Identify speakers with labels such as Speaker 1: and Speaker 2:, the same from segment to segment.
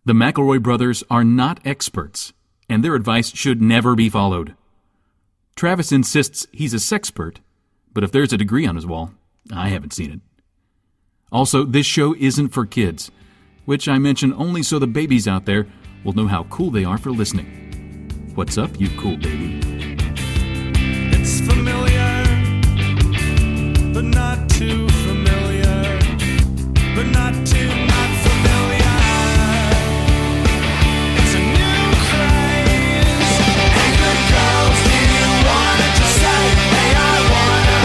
Speaker 1: The McElroy brothers are not experts, and their advice should never be followed. Travis insists he's a sexpert, but if there's a degree on his wall, I haven't seen it. Also, this show isn't for kids, which I mention only so the babies out there will know how cool they are for listening. What's up, you cool baby?
Speaker 2: It's familiar, but not too familiar, but not too not familiar. It's a new craze. Hey, good girls, do you wanna just say, hey, I wanna?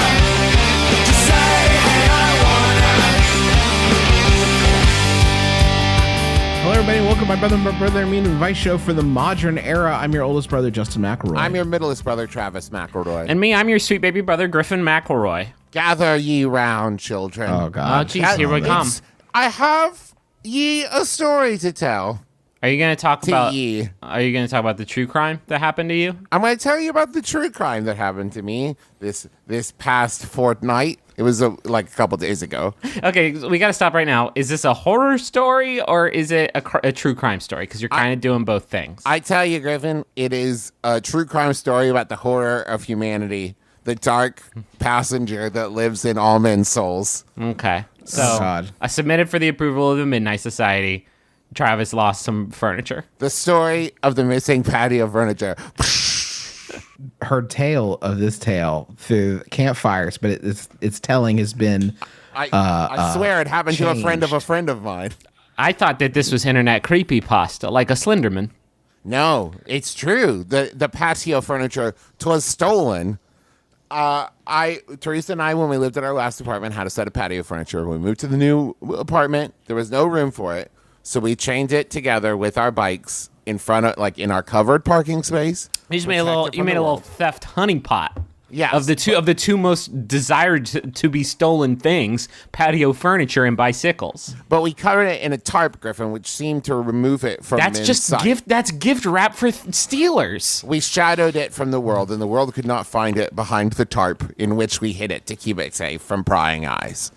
Speaker 2: Just say, hey, I wanna.
Speaker 3: Hello, everybody. Welcome to my brother, me and advice show for the modern era. I'm your oldest brother, Justin McElroy.
Speaker 4: I'm your middlest brother, Travis McElroy.
Speaker 5: And me, I'm your sweet baby brother, Griffin McElroy.
Speaker 4: Gather ye round, children.
Speaker 3: Oh, God.
Speaker 5: Oh, jeez, here we come.
Speaker 4: I have ye a story to tell.
Speaker 5: Are you going to talk about?
Speaker 4: Ye.
Speaker 5: Are you going to talk about the true crime that happened to you?
Speaker 4: I'm going to tell you about the true crime that happened to me this past fortnight. It was like a couple days ago.
Speaker 5: Okay, we got to stop right now. Is this a horror story or is it a true crime story? Because you're kind of doing both things.
Speaker 4: I tell you, Griffin, it is a true crime story about the horror of humanity. The dark passenger that lives in all men's souls.
Speaker 5: Okay, so
Speaker 3: God.
Speaker 5: I submitted for the approval of the Midnight Society. Travis lost some furniture.
Speaker 4: The story of the missing patio furniture.
Speaker 3: Her tale of this tale through campfires, but its telling has been
Speaker 4: I swear it happened to a friend of a
Speaker 3: changed.
Speaker 4: friend of mine.
Speaker 5: I thought that this was internet creepypasta, like a Slenderman.
Speaker 4: No, it's true. The patio furniture was stolen. Teresa and I, when we lived at our last apartment, had a set of patio furniture. When we moved to the new apartment, there was no room for it. So we chained it together with our bikes in front of, like, in our covered parking space.
Speaker 5: You just made a little. You made a little theft honeypot.
Speaker 4: Yes.
Speaker 5: Of the two most desired to be stolen things: patio furniture and bicycles.
Speaker 4: But we covered it in a tarp, Griffin, which seemed to remove it from
Speaker 5: That's just
Speaker 4: inside.
Speaker 5: gift. That's gift wrap for stealers.
Speaker 4: We shadowed it from the world, and the world could not find it behind the tarp in which we hid it to keep it safe from prying eyes.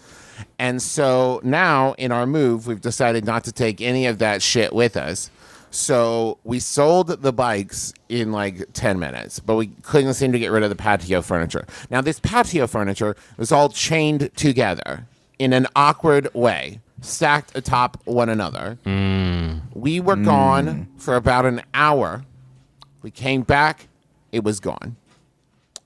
Speaker 4: And so now, in our move, we've decided not to take any of that shit with us. So we sold the bikes in like 10 minutes, but we couldn't seem to get rid of the patio furniture. Now, this patio furniture was all chained together in an awkward way, stacked atop one another. We were gone for about an hour. We came back. It was gone.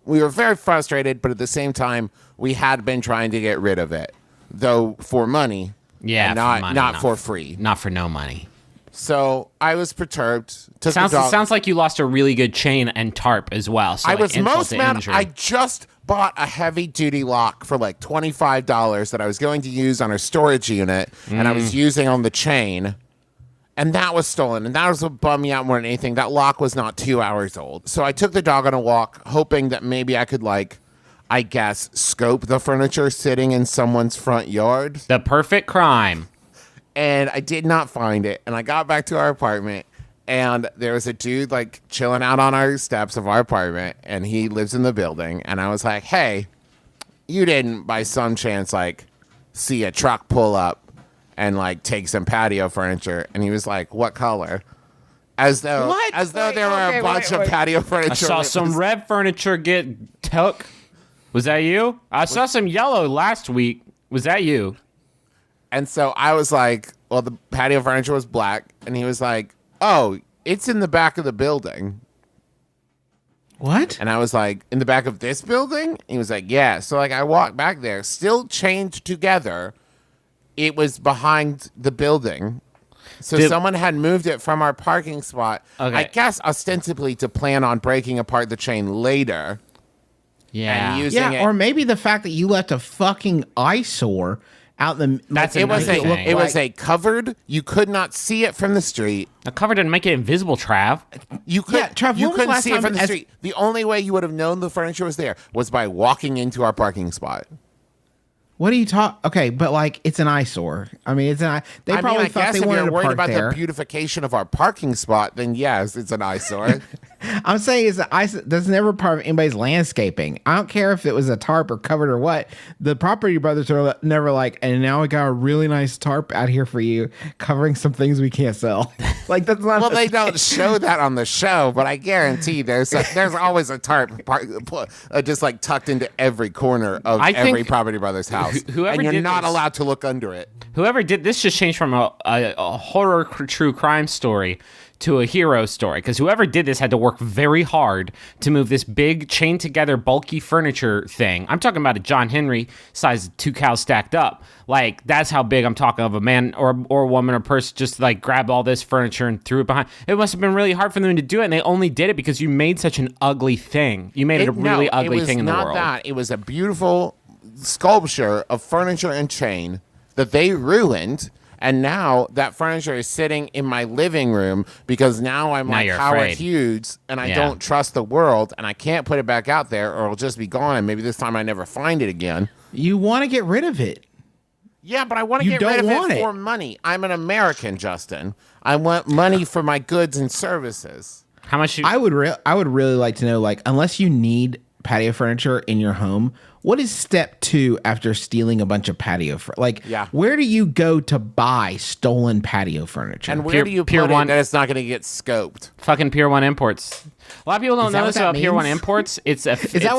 Speaker 4: We were very frustrated, but at the same time, we had been trying to get rid of it, though for money.
Speaker 5: Yeah,
Speaker 4: and
Speaker 5: for money,
Speaker 4: not for free.
Speaker 5: Not for no money.
Speaker 4: So I was perturbed.
Speaker 5: Sounds like you lost a really good chain and tarp as well. So
Speaker 4: I
Speaker 5: like
Speaker 4: was
Speaker 5: insult
Speaker 4: most
Speaker 5: to
Speaker 4: mad.
Speaker 5: injury.
Speaker 4: I just bought a heavy-duty lock for like $25 that I was going to use on our storage unit, and I was using on the chain, and that was stolen. And that was what bummed me out more than anything. That lock was not 2 hours old. So I took the dog on a walk, hoping that maybe I could, like, I guess, scope the furniture sitting in someone's front yard.
Speaker 5: The perfect crime.
Speaker 4: And I did not find it. And I got back to our apartment, and there was a dude like chilling out on our steps of our apartment, and he lives in the building. And I was like, hey, you didn't by some chance like see a truck pull up and like take some patio furniture? And he was like, what color? As though there were a bunch of patio furniture.
Speaker 5: I saw some red furniture get took. Was that you? I saw some yellow last week. Was that you?
Speaker 4: And so I was like, well, the patio furniture was black. And he was like, oh, it's in the back of the building.
Speaker 3: What?
Speaker 4: And I was like, in the back of this building? And he was like, yeah. So like I walked back there, still chained together. It was behind the building. So someone had moved it from our parking spot, I guess ostensibly to plan on breaking apart the chain later.
Speaker 5: Yeah.
Speaker 4: And using it.
Speaker 3: Or maybe the fact that you left a fucking eyesore out in the...
Speaker 4: It was a covered. You could not see it from the street.
Speaker 5: A cover didn't make it invisible, Trav.
Speaker 4: You could.
Speaker 3: Yeah, Trav,
Speaker 4: you
Speaker 3: when was the
Speaker 4: couldn't
Speaker 3: last
Speaker 4: see it
Speaker 3: time
Speaker 4: from the street. The only way you would have known the furniture was there was by walking into our parking spot.
Speaker 3: What are you talking? Okay, but like it's an eyesore. I mean, it's an. They probably
Speaker 4: I
Speaker 3: thought
Speaker 4: guess
Speaker 3: they
Speaker 4: if
Speaker 3: wanted
Speaker 4: you're
Speaker 3: to
Speaker 4: worried
Speaker 3: park
Speaker 4: about
Speaker 3: there.
Speaker 4: the beautification of our parking spot, then yes, it's an eyesore.
Speaker 3: I'm saying is that that's never part of anybody's landscaping. I don't care if it was a tarp or covered or what. The property brothers are never like, and now we got a really nice tarp out here for you, covering some things we can't sell. Like that's not.
Speaker 4: Well, they don't show that on the show, but I guarantee there's always a tarp just like tucked into every corner of every property brother's house,
Speaker 5: whoever
Speaker 4: and you're
Speaker 5: did
Speaker 4: not
Speaker 5: this-
Speaker 4: allowed to look under it.
Speaker 5: Whoever did this just changed from a horror true crime story to a hero story, because whoever did this had to work very hard to move this big chained together bulky furniture thing. I'm talking about a John Henry size 2 cows stacked up. Like that's how big I'm talking of. A man or a woman or person just like grabbed all this furniture and threw it behind. It must have been really hard for them to do it, and they only did it because you made such an ugly thing. You made it a really ugly thing in the world.
Speaker 4: It was not that. It was a beautiful sculpture of furniture and chain that they ruined. And now that furniture is sitting in my living room because now I'm like
Speaker 5: you're
Speaker 4: Howard
Speaker 5: afraid.
Speaker 4: Hughes and I
Speaker 5: Yeah.
Speaker 4: don't trust the world and I can't put it back out there or it'll just be gone and maybe this time I never find it again.
Speaker 3: You want to get rid of it.
Speaker 4: Yeah, but I want to
Speaker 3: You
Speaker 4: get rid
Speaker 3: don't
Speaker 4: of
Speaker 3: want
Speaker 4: it
Speaker 3: it.
Speaker 4: for money. I'm an American, Justin. I want money for my goods and services.
Speaker 5: How much?
Speaker 3: I would really like to know, like, unless you need patio furniture in your home, what is step 2 after stealing a bunch of patio like
Speaker 4: Yeah.
Speaker 3: where do you go to buy stolen patio furniture?
Speaker 4: And where
Speaker 5: Pier-
Speaker 4: do you
Speaker 5: Pier
Speaker 4: put
Speaker 5: One-
Speaker 4: it that it's not going to get scoped?
Speaker 5: Fucking Pier 1 Imports. A lot of people don't
Speaker 3: Is that
Speaker 5: know
Speaker 3: what
Speaker 5: this
Speaker 3: that
Speaker 5: about Pier 1
Speaker 3: means?
Speaker 5: Imports. Is
Speaker 3: is that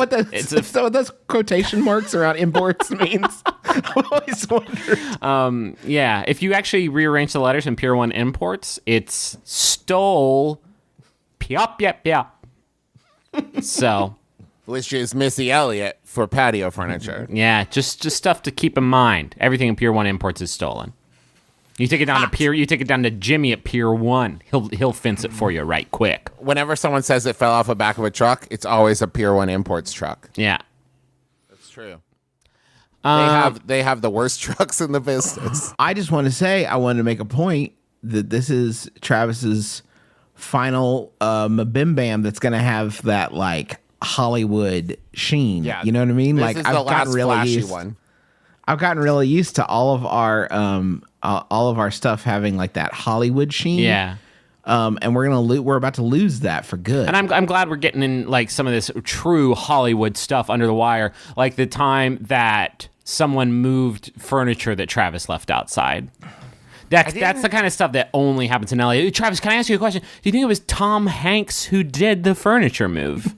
Speaker 3: what those quotation marks around imports means? I've always wondered.
Speaker 5: Yeah, if you actually rearrange the letters in Pier 1 Imports, it's stole. Yep. So,
Speaker 4: Which is Missy Elliott for patio furniture.
Speaker 5: yeah, just stuff to keep in mind. Everything in Pier 1 Imports is stolen. You take it down to Jimmy at Pier 1. He'll fence it for you right quick.
Speaker 4: Whenever someone says it fell off the back of a truck, it's always a Pier 1 Imports truck.
Speaker 5: Yeah.
Speaker 4: That's true. They have the worst trucks in the business.
Speaker 3: I just want to say, I wanted to make a point that this is Travis's final MBMBaM that's going to have that like Hollywood sheen.
Speaker 4: Yeah,
Speaker 3: You know what I mean?
Speaker 4: This
Speaker 3: Like
Speaker 4: is the last flashy one.
Speaker 3: I've gotten really used to all of our stuff having like that Hollywood sheen.
Speaker 5: Yeah.
Speaker 3: And we're about to lose that for good.
Speaker 5: And I'm glad we're getting in like some of this true Hollywood stuff under the wire, like the time that someone moved furniture that Travis left outside. That's the kind of stuff that only happens in LA. Travis, can I ask you a question? Do you think it was Tom Hanks who did the furniture move?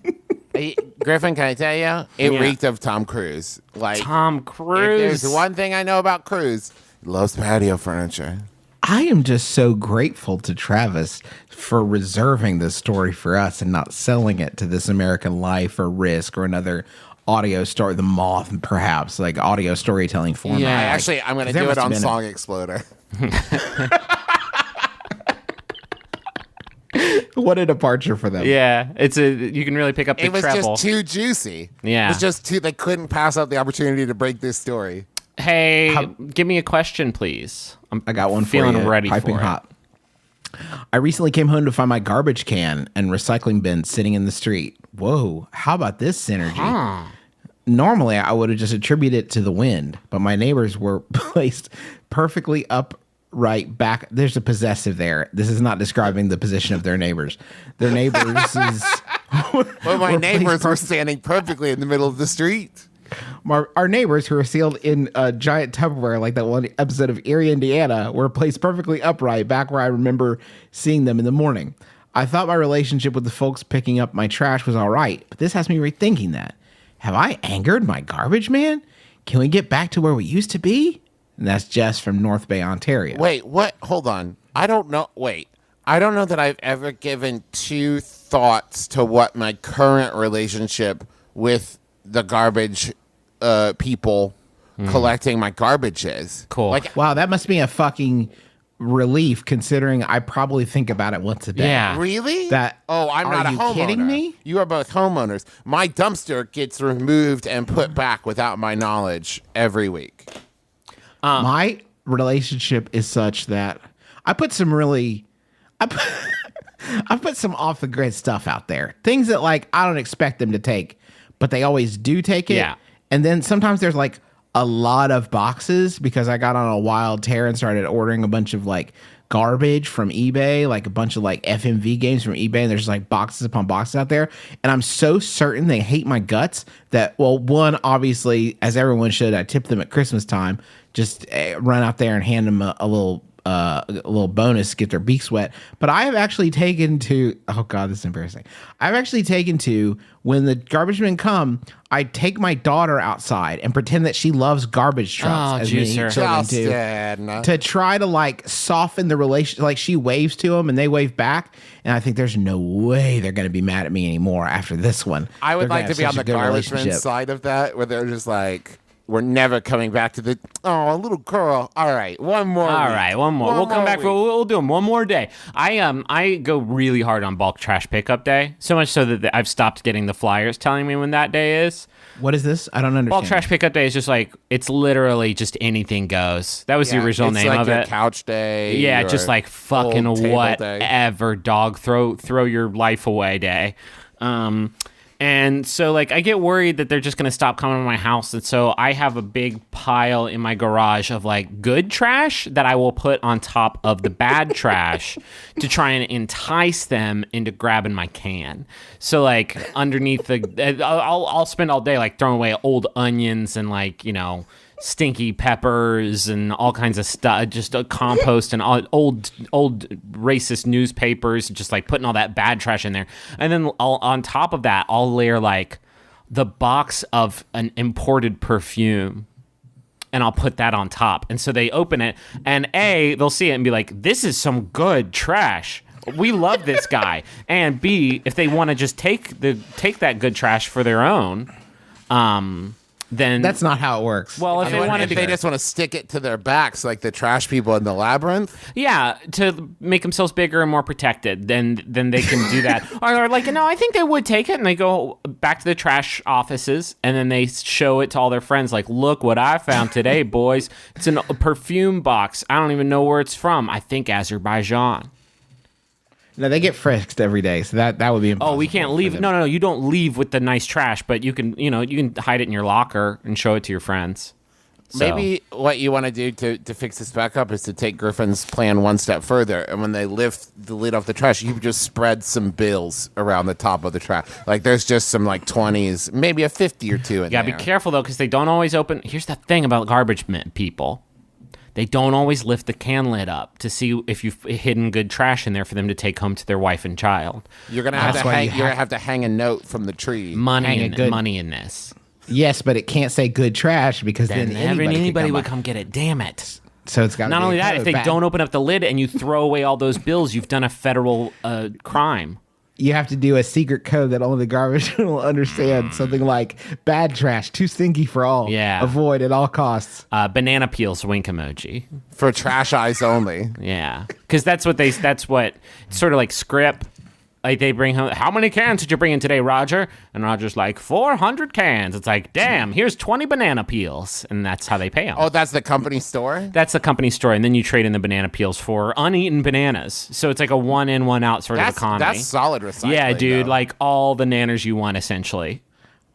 Speaker 4: Hey, Griffin, can I tell you? It reeked of Tom Cruise. Like
Speaker 5: Tom
Speaker 4: if
Speaker 5: Cruise.
Speaker 4: there's one thing I know about Cruise, he loves patio furniture.
Speaker 3: I am just so grateful to Travis for reserving this story for us and not selling it to This American Life or Risk or another audio story, The Moth, perhaps, like audio storytelling format.
Speaker 5: Yeah.
Speaker 4: Actually, I'm going to
Speaker 3: there
Speaker 4: do it
Speaker 3: must have
Speaker 4: on
Speaker 3: been
Speaker 4: Song Exploder.
Speaker 3: What a departure for them.
Speaker 5: Yeah, you can really pick up the
Speaker 4: It was
Speaker 5: treble.
Speaker 4: just too juicy.
Speaker 5: Yeah.
Speaker 4: It was just too, they couldn't pass up the opportunity to break this story.
Speaker 5: Hey, give me a question, please.
Speaker 3: I got one
Speaker 5: feeling
Speaker 3: for you.
Speaker 5: ready
Speaker 3: Piping
Speaker 5: for it.
Speaker 3: hot. I recently came home to find my garbage can and recycling bin sitting in the street. Whoa, how about this synergy? Normally, I would have just attributed it to the wind, but my neighbors were placed perfectly upright back. There's a possessive there. This is not describing the position of their neighbors. Their neighbors is...
Speaker 4: Well, my
Speaker 3: were
Speaker 4: neighbors
Speaker 3: placed
Speaker 4: were standing perfectly in the middle of the street.
Speaker 3: Our neighbors, who are sealed in a giant Tupperware, like that one episode of Erie, Indiana, were placed perfectly upright back where I remember seeing them in the morning. I thought my relationship with the folks picking up my trash was all right, but this has me rethinking that. Have I angered my garbage man? Can we get back to where we used to be? And that's Jess from North Bay, Ontario.
Speaker 4: Wait, what? Hold on. I don't know. Wait. I don't know that I've ever given two thoughts to what my current relationship with the garbage people collecting my garbage is.
Speaker 5: Cool.
Speaker 4: Like,
Speaker 3: Wow, that must be a fucking relief, considering I probably think about it once a day.
Speaker 5: Yeah.
Speaker 4: really?
Speaker 3: That-
Speaker 4: Oh, I'm
Speaker 3: are
Speaker 4: not a
Speaker 3: you
Speaker 4: homeowner.
Speaker 3: kidding me?
Speaker 4: You are both homeowners. My dumpster gets removed and put back without my knowledge every week.
Speaker 3: My relationship is such that I put some really, I put some off the grid stuff out there. Things that like I don't expect them to take, but they always do take it.
Speaker 5: Yeah.
Speaker 3: And then sometimes there's like a lot of boxes because I got on a wild tear and started ordering a bunch of like garbage from eBay, like a bunch of like FMV games from eBay, and there's like boxes upon boxes out there. And I'm so certain they hate my guts that, well, one, obviously, as everyone should, I tip them at Christmas time, just run out there and hand them a little bonus to get their beaks wet. But I have actually taken to, oh God, this is embarrassing. I've actually taken to, when the garbage men come, I take my daughter outside and pretend that she loves garbage trucks, as many
Speaker 5: juicer.
Speaker 3: children do, to try to like soften the relation. Like she waves to them and they wave back, and I think there's no way they're going to be mad at me anymore after this one.
Speaker 4: I would
Speaker 3: They're gonna
Speaker 4: like to
Speaker 3: have
Speaker 4: be on
Speaker 3: such
Speaker 4: the
Speaker 3: a good
Speaker 4: garbage man
Speaker 3: relationship.
Speaker 4: side of that, where they're just like, we're never coming back to the, oh, little girl. All right, one more.
Speaker 5: All
Speaker 4: week.
Speaker 5: right, one more. We'll come back.
Speaker 4: week.
Speaker 5: We'll do them one more day. I go really hard on bulk trash pickup day, so much so that I've stopped getting the flyers telling me when that day is.
Speaker 3: What is this? I don't understand.
Speaker 5: Bulk trash pickup day is just like, it's literally just anything goes. That was the original
Speaker 4: it's
Speaker 5: name
Speaker 4: like
Speaker 5: of
Speaker 4: your
Speaker 5: it.
Speaker 4: Couch day.
Speaker 5: Yeah,
Speaker 4: your
Speaker 5: just like fucking
Speaker 4: old table day.
Speaker 5: whatever, dog. Throw your life away day. And so, like, I get worried that they're just going to stop coming to my house. And so I have a big pile in my garage of, like, good trash that I will put on top of the bad trash to try and entice them into grabbing my can. So, like, underneath I'll spend all day, like, throwing away old onions and, like, you know, stinky peppers and all kinds of stuff, just a compost and all, old racist newspapers, just like putting all that bad trash in there. And then on top of that, I'll layer like the box of an imported perfume, and I'll put that on top. And so they open it, and they'll see it and be like, this is some good trash. We love this guy. And B, if they want to just take that good trash for their own, then
Speaker 3: That's not how it works.
Speaker 5: well, if they wanted to,
Speaker 4: they just want to stick it to their backs like the trash people in the labyrinth.
Speaker 5: yeah, to make themselves bigger and more protected, then they can do that. Or like, no, I think they would take it, and they go back to the trash offices, and then they show it to all their friends, like, look what I found today, boys. It's a perfume box. I don't even know where it's from. I think Azerbaijan.
Speaker 3: No, they get frisked every day, so that would be impossible.
Speaker 5: Oh, we can't leave. No, you don't leave with the nice trash, but you can hide it in your locker and show it to your friends. So.
Speaker 4: Maybe what you want to do to fix this back up is to take Griffin's plan one step further, and when they lift the lid off the trash, you just spread some bills around the top of the trash. Like there's just some like 20s, maybe a 50 or two in there.
Speaker 5: You gotta be careful though, because they don't always open. Here's the thing about garbage men people. They don't always lift the can lid up to see if you've hidden good trash in there for them to take home to their wife and child.
Speaker 4: You're gonna have to hang a note from the tree.
Speaker 5: Money in this.
Speaker 3: Yes, but it can't say good trash because
Speaker 5: Then
Speaker 3: then anybody
Speaker 5: would
Speaker 3: could
Speaker 5: come get it. Damn it.
Speaker 3: So it's got.
Speaker 5: Not only that, if they don't open up the lid and you throw away all those bills, you've done a federal crime.
Speaker 3: You have to do a secret code that only the garbage will understand. Something like bad trash, too stinky for all.
Speaker 5: Yeah.
Speaker 3: Avoid at all costs.
Speaker 5: Banana peels wink emoji.
Speaker 4: For trash eyes only.
Speaker 5: Yeah, because that's what it's sort of like script. Like they bring home, how many cans did you bring in today, Roger? And Roger's like, 400 cans. It's like, damn, here's 20 banana peels. And that's how they pay them.
Speaker 4: Oh, that's the company store?
Speaker 5: That's the company store. And then you trade in the banana peels for uneaten bananas. So it's like a one in, one out sort of economy.
Speaker 4: That's solid recycling.
Speaker 5: Yeah, dude,
Speaker 4: though.
Speaker 5: like all the nanners you want, essentially.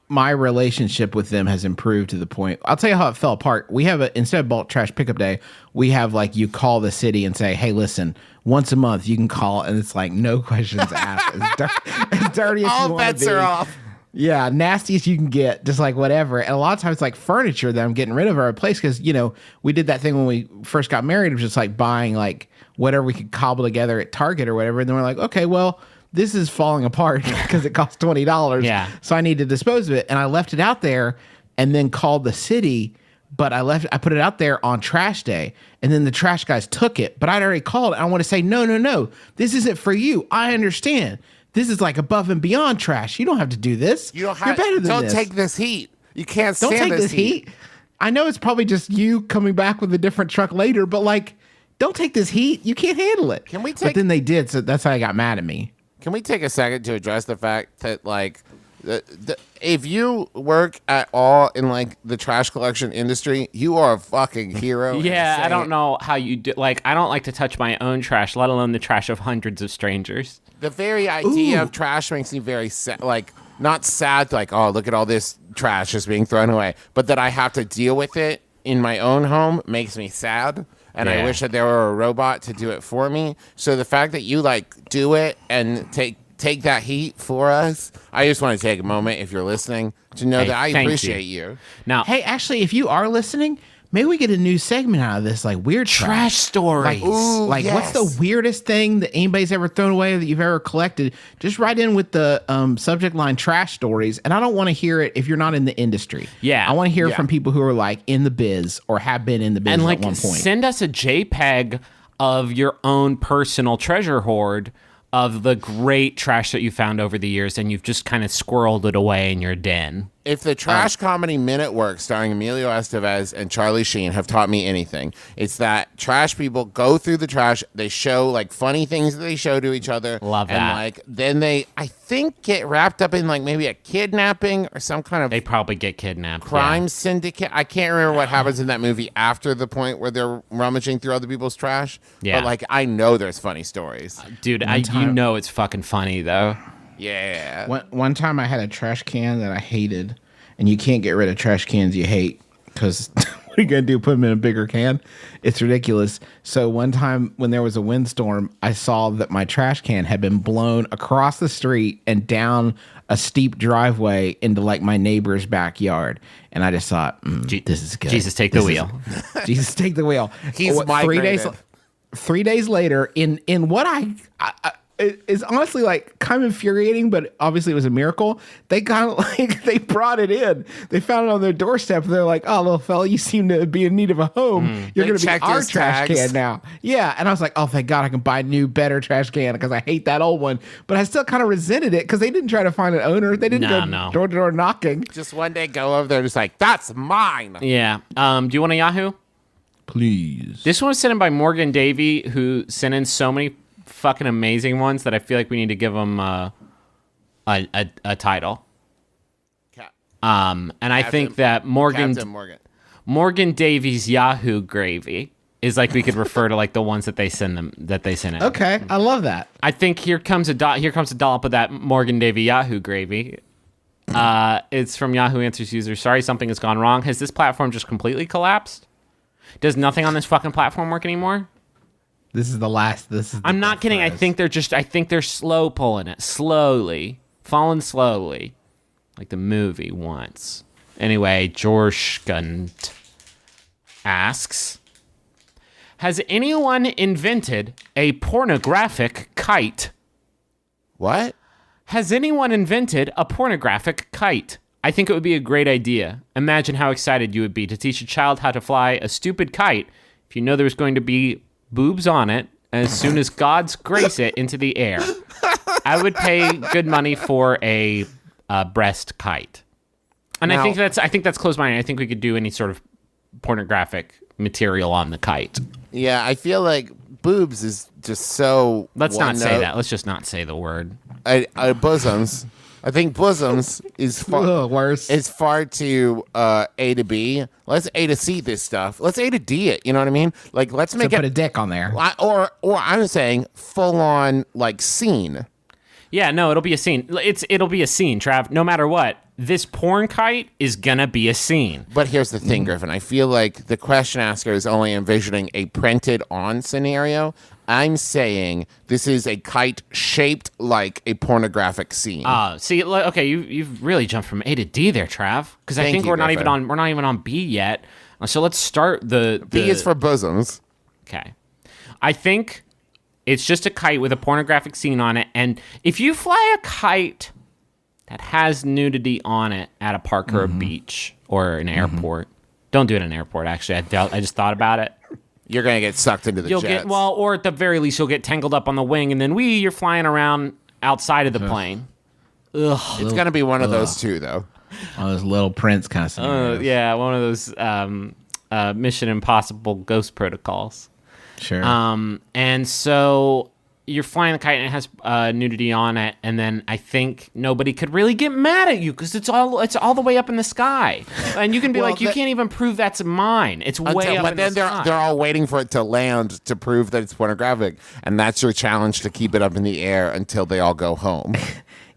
Speaker 3: My relationship with them has improved to the point. I'll tell you how it fell apart. We have instead of bulk trash pickup day, we have like you call the city and say, hey, listen, once a month you can call, and it's like no questions asked. As dirty as you
Speaker 4: all
Speaker 3: want to
Speaker 4: bets
Speaker 3: be.
Speaker 4: are off.
Speaker 3: Yeah, nasty as you can get, just like whatever. And a lot of times, like furniture that I'm getting rid of or replaced, because we did that thing when we first got married. It was just like buying like whatever we could cobble together at Target or whatever, and then we're like, okay, well, this is falling apart because it costs $20.
Speaker 5: Yeah.
Speaker 3: So I need to dispose of it. And I left it out there and then called the city, but I put it out there on trash day. And then the trash guys took it, but I'd already called it. I want to say, no, this isn't for you. I understand. This is like above and beyond trash. You don't have to do this. You're better than this.
Speaker 4: Don't take this heat. You can't
Speaker 3: Don't
Speaker 4: stand
Speaker 3: take this heat. I know it's probably just you coming back with a different truck later, but like, don't take this heat. You can't handle it. But then they did, so that's how they got mad at me.
Speaker 4: Can we take a second to address the fact that, like, if you work at all in, like, the trash collection industry, you are a fucking hero.
Speaker 5: Yeah, I don't know how you do. Like, I don't like to touch my own trash, let alone the trash of hundreds of strangers.
Speaker 4: The very idea of trash makes me very sad. Like, not sad, like, oh, look at all this trash just being thrown away, but that I have to deal with it in my own home makes me sad. and I
Speaker 5: Yeah.
Speaker 4: wish that there were a robot to do it for me. So the fact that you like do it and take that heat for us, I just want to take a moment, if you're listening, to know
Speaker 5: Hey,
Speaker 4: that I
Speaker 5: thank
Speaker 4: appreciate you.
Speaker 5: Now,
Speaker 3: Hey, actually, if you are listening, maybe we get a new segment out of this, like weird
Speaker 5: trash stories.
Speaker 4: Ooh,
Speaker 3: Like, what's
Speaker 4: yes.
Speaker 3: the weirdest thing that anybody's ever thrown away that you've ever collected? Just write in with the subject line trash stories. And I don't want to hear it if you're not in the industry.
Speaker 5: Yeah.
Speaker 3: I want to hear
Speaker 4: Yeah.
Speaker 3: from people who are like in the biz or have been in the biz
Speaker 5: and like
Speaker 3: at one point.
Speaker 5: send us a JPEG of your own personal treasure hoard of the great trash that you found over the years, and you've just kind of squirreled it away in your den.
Speaker 4: If the trash comedy Minute Work starring Emilio Estevez and Charlie Sheen have taught me anything, it's that trash people go through the trash. They show like funny things that they show to each other.
Speaker 5: Love
Speaker 4: and
Speaker 5: that.
Speaker 4: like then they, I think, get wrapped up in like maybe a kidnapping or some kind of
Speaker 5: They probably get kidnapped.
Speaker 4: crime syndicate. I can't remember what happens in that movie after the point where they're rummaging through other people's trash.
Speaker 5: Yeah.
Speaker 4: But like I know there's funny stories.
Speaker 5: Yeah. Dude, you know it's fucking funny though.
Speaker 4: Yeah.
Speaker 3: One time I had a trash can that I hated, and you can't get rid of trash cans you hate because what are you going to do? Put them in a bigger can? It's ridiculous. So one time when there was a windstorm, I saw that my trash can had been blown across the street and down a steep driveway into like my neighbor's backyard. And I just thought, this is good.
Speaker 5: Jesus, take the wheel.
Speaker 3: Jesus, take the wheel.
Speaker 4: He's
Speaker 3: What,
Speaker 4: migrated.
Speaker 3: 3 days later, in what I it is honestly like kind of infuriating, but obviously it was a miracle. They got like they brought it in. They found it on their doorstep. And they're like, "Oh, little fella, you seem to be in need of a home. You're
Speaker 4: They
Speaker 3: going to be
Speaker 4: checked
Speaker 3: our
Speaker 4: his
Speaker 3: trash
Speaker 4: tags.
Speaker 3: can now." Yeah, and I was like, "Oh, thank God, I can buy a new, better trash can because I hate that old one." But I still kind of resented it because they didn't try to find an owner. They didn't
Speaker 5: No.
Speaker 3: go door to door knocking.
Speaker 4: Just one day go over there, just like that's mine.
Speaker 5: Yeah. Do you want a Yahoo?
Speaker 3: Please.
Speaker 5: This one was sent in by Morgan Davey, who sent in so many fucking amazing ones that I feel like we need to give him a title. And I think that
Speaker 4: Captain Morgan.
Speaker 5: Morgan Davies Yahoo gravy is like we could refer to like the ones that they send in.
Speaker 3: Okay, I love that.
Speaker 5: I think here comes a dollop of that Morgan Davey Yahoo gravy. It's from Yahoo Answers user. Sorry, something has gone wrong. Has this platform just completely collapsed? Does nothing on this fucking platform work anymore?
Speaker 3: This is the last. This is.
Speaker 5: I'm not kidding. I think they're slow pulling it, falling slowly, like the movie once. Anyway, George Gunt asks, has anyone invented a pornographic kite?
Speaker 4: What?
Speaker 5: Has anyone invented a pornographic kite? I think it would be a great idea. Imagine how excited you would be to teach a child how to fly a stupid kite if you know there's going to be boobs on it as soon as God's grace it into the air. I would pay good money for a breast kite. And
Speaker 4: Now-
Speaker 5: I think that's close minded. I think we could do any sort of pornographic material on the kite.
Speaker 4: Yeah, I feel like boobs is just so.
Speaker 5: Let's
Speaker 4: one
Speaker 5: not say
Speaker 4: note.
Speaker 5: that. Let's just not say the word.
Speaker 4: Bosoms. I think bosoms is far.
Speaker 3: Ugh, worse.
Speaker 4: It's far too A to B. Let's A to C this stuff. Let's A to D it. You know what I mean? Like let's
Speaker 3: So
Speaker 4: make
Speaker 3: put a
Speaker 4: it.
Speaker 3: dick on there.
Speaker 4: Or I'm saying full on like scene.
Speaker 5: Yeah, no, it'll be a scene. It'll be a scene, Trav. No matter what, this porn kite is gonna be a scene.
Speaker 4: But here's the thing, Griffin. I feel like the question asker is only envisioning a printed on scenario. I'm saying this is a kite shaped like a pornographic scene.
Speaker 5: See, okay, you've really jumped from A to D there, Trav. Because I
Speaker 4: Thank
Speaker 5: think
Speaker 4: you,
Speaker 5: we're not
Speaker 4: Griffin.
Speaker 5: even on B yet. So let's start the
Speaker 4: B is for bosoms.
Speaker 5: Okay. I think it's just a kite with a pornographic scene on it, and if you fly a kite that has nudity on it at a park or a beach or an airport, don't do it in an airport. Actually, I just thought about it.
Speaker 4: You're gonna get sucked into the
Speaker 5: You'll
Speaker 4: jets.
Speaker 5: get or at the very least, you'll get tangled up on the wing, and then you're flying around outside of the plane. Ugh.
Speaker 4: It's gonna be one of those two, though.
Speaker 3: One of those little Prince kind of scenarios.
Speaker 5: Yeah, one of those Mission Impossible Ghost Protocols.
Speaker 3: Sure.
Speaker 5: And so you're flying the kite and it has nudity on it, and then I think nobody could really get mad at you because it's all the way up in the sky, and you can be
Speaker 4: Well,
Speaker 5: like, you can't even prove that's mine. It's way up
Speaker 4: but
Speaker 5: in
Speaker 4: then
Speaker 5: the sky.
Speaker 4: they're all waiting for it to land to prove that it's pornographic, and that's your challenge to keep it up in the air until they all go home.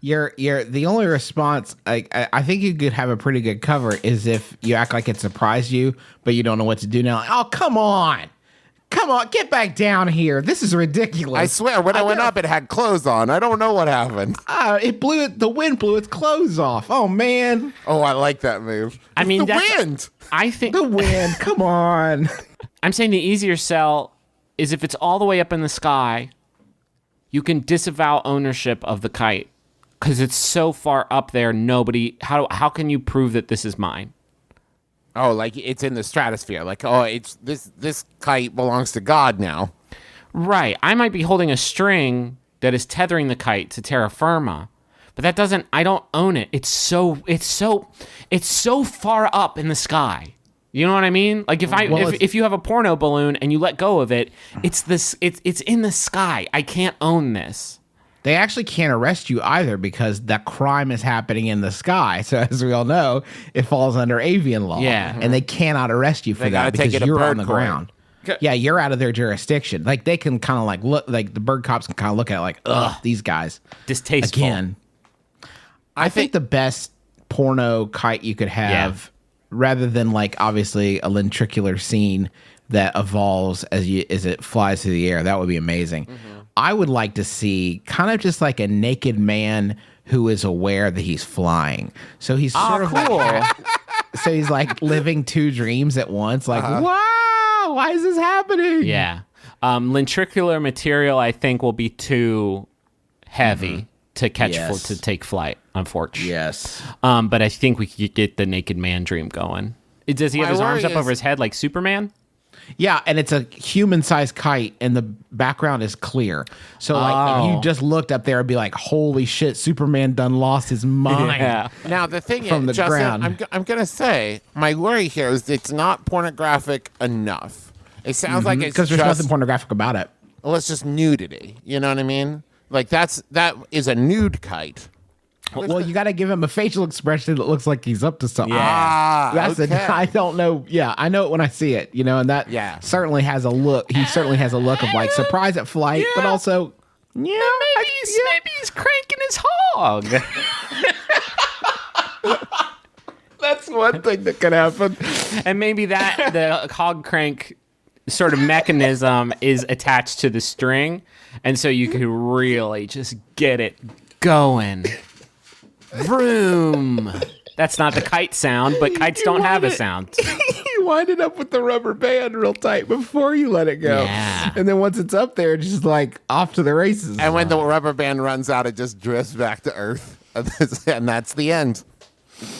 Speaker 3: You're the only response. I think you could have a pretty good cover is if you act like it surprised you, but you don't know what to do now. Like, oh, come on. Come on, get back down here. This is ridiculous.
Speaker 4: I swear, when I went up, it had clothes on. I don't know what happened.
Speaker 3: The wind blew its clothes off. Oh, man.
Speaker 4: Oh, I like that move.
Speaker 5: I mean,
Speaker 4: the
Speaker 5: that's-
Speaker 4: wind.
Speaker 5: I think
Speaker 3: The wind. Come on.
Speaker 5: I'm saying the easier sell is if it's all the way up in the sky, you can disavow ownership of the kite because it's so far up there. How can you prove that this is mine?
Speaker 4: Oh, like it's in the stratosphere. Like, oh, it's this kite belongs to God now.
Speaker 5: Right. I might be holding a string that is tethering the kite to terra firma, but that doesn't. I don't own it. It's so far up in the sky. You know what I mean? Like if you have a porno balloon and you let go of it, it's in the sky. I can't own this.
Speaker 3: They actually can't arrest you either because that crime is happening in the sky. So as we all know, it falls under avian law.
Speaker 5: Yeah.
Speaker 3: And they cannot arrest you for
Speaker 4: They gotta
Speaker 3: that
Speaker 4: take
Speaker 3: because
Speaker 4: it to
Speaker 3: you're
Speaker 4: bird
Speaker 3: on the
Speaker 4: court.
Speaker 3: ground. Yeah, you're out of their jurisdiction. Like they can kind of like look, like the bird cops can kind of look at it like, ugh, these guys.
Speaker 5: Distasteful.
Speaker 3: Again. I think the best porno kite you could have, rather than like obviously a ventricular scene that evolves as it flies through the air, that would be amazing. I would like to see kind of just like a naked man who is aware that he's flying. So he's sort of
Speaker 5: cool.
Speaker 3: so he's like living two dreams at once. Like, wow, why is this happening?
Speaker 5: Yeah. Ventricular material, I think, will be too heavy to catch
Speaker 3: Yes.
Speaker 5: to take flight, unfortunately.
Speaker 3: Yes.
Speaker 5: But I think we could get the naked man dream going. Does he have
Speaker 4: My
Speaker 5: his arms
Speaker 4: worry
Speaker 5: up over
Speaker 4: is-
Speaker 5: his head like Superman?
Speaker 3: Yeah, and it's a human-sized kite, and the background is clear. So, like, if you just looked up there, it'd be like, "Holy shit, Superman done lost his mind."
Speaker 4: Now the thing
Speaker 3: From the
Speaker 4: is, Justin,
Speaker 3: ground.
Speaker 4: I'm gonna say my worry here is it's not pornographic enough. It sounds like it's
Speaker 3: Because there's
Speaker 4: just
Speaker 3: nothing pornographic about it.
Speaker 4: well, it's just nudity. You know what I mean? Like that is a nude kite.
Speaker 3: Well, you got to give him a facial expression that looks like he's up to something.
Speaker 4: Ah,
Speaker 3: That's
Speaker 4: okay.
Speaker 3: I don't know. Yeah, I know it when I see it, and that certainly has a look. He certainly has a look of like surprise at flight, but also,
Speaker 5: Maybe he's cranking his hog.
Speaker 3: that's one thing that could happen.
Speaker 5: And maybe that the hog crank sort of mechanism is attached to the string, and so you can really just get it going. Vroom. That's not the kite sound, but kites don't have a sound.
Speaker 3: You wind it up with the rubber band real tight before you let it go.
Speaker 5: Yeah.
Speaker 3: And then once it's up there, it's just like off to the races.
Speaker 4: And when the rubber band runs out, it just drifts back to Earth, and that's the end.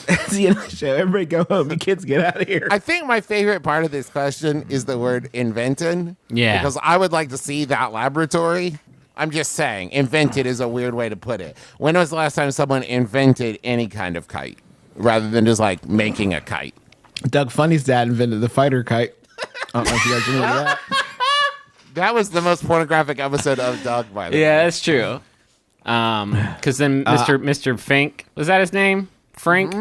Speaker 3: That's the end of the show. Everybody go home. You kids get out of here.
Speaker 4: I think my favorite part of this question is the word invented.
Speaker 5: Yeah.
Speaker 4: Because I would like to see that laboratory. I'm just saying, invented is a weird way to put it. When was the last time someone invented any kind of kite rather than just like making a kite?
Speaker 3: Doug Funny's dad invented the fighter kite. I don't know if you guys remember that.
Speaker 4: That was the most pornographic episode of Doug, by the way.
Speaker 5: Yeah, that's true. Because then Mr. Fink, was that his name? Frank?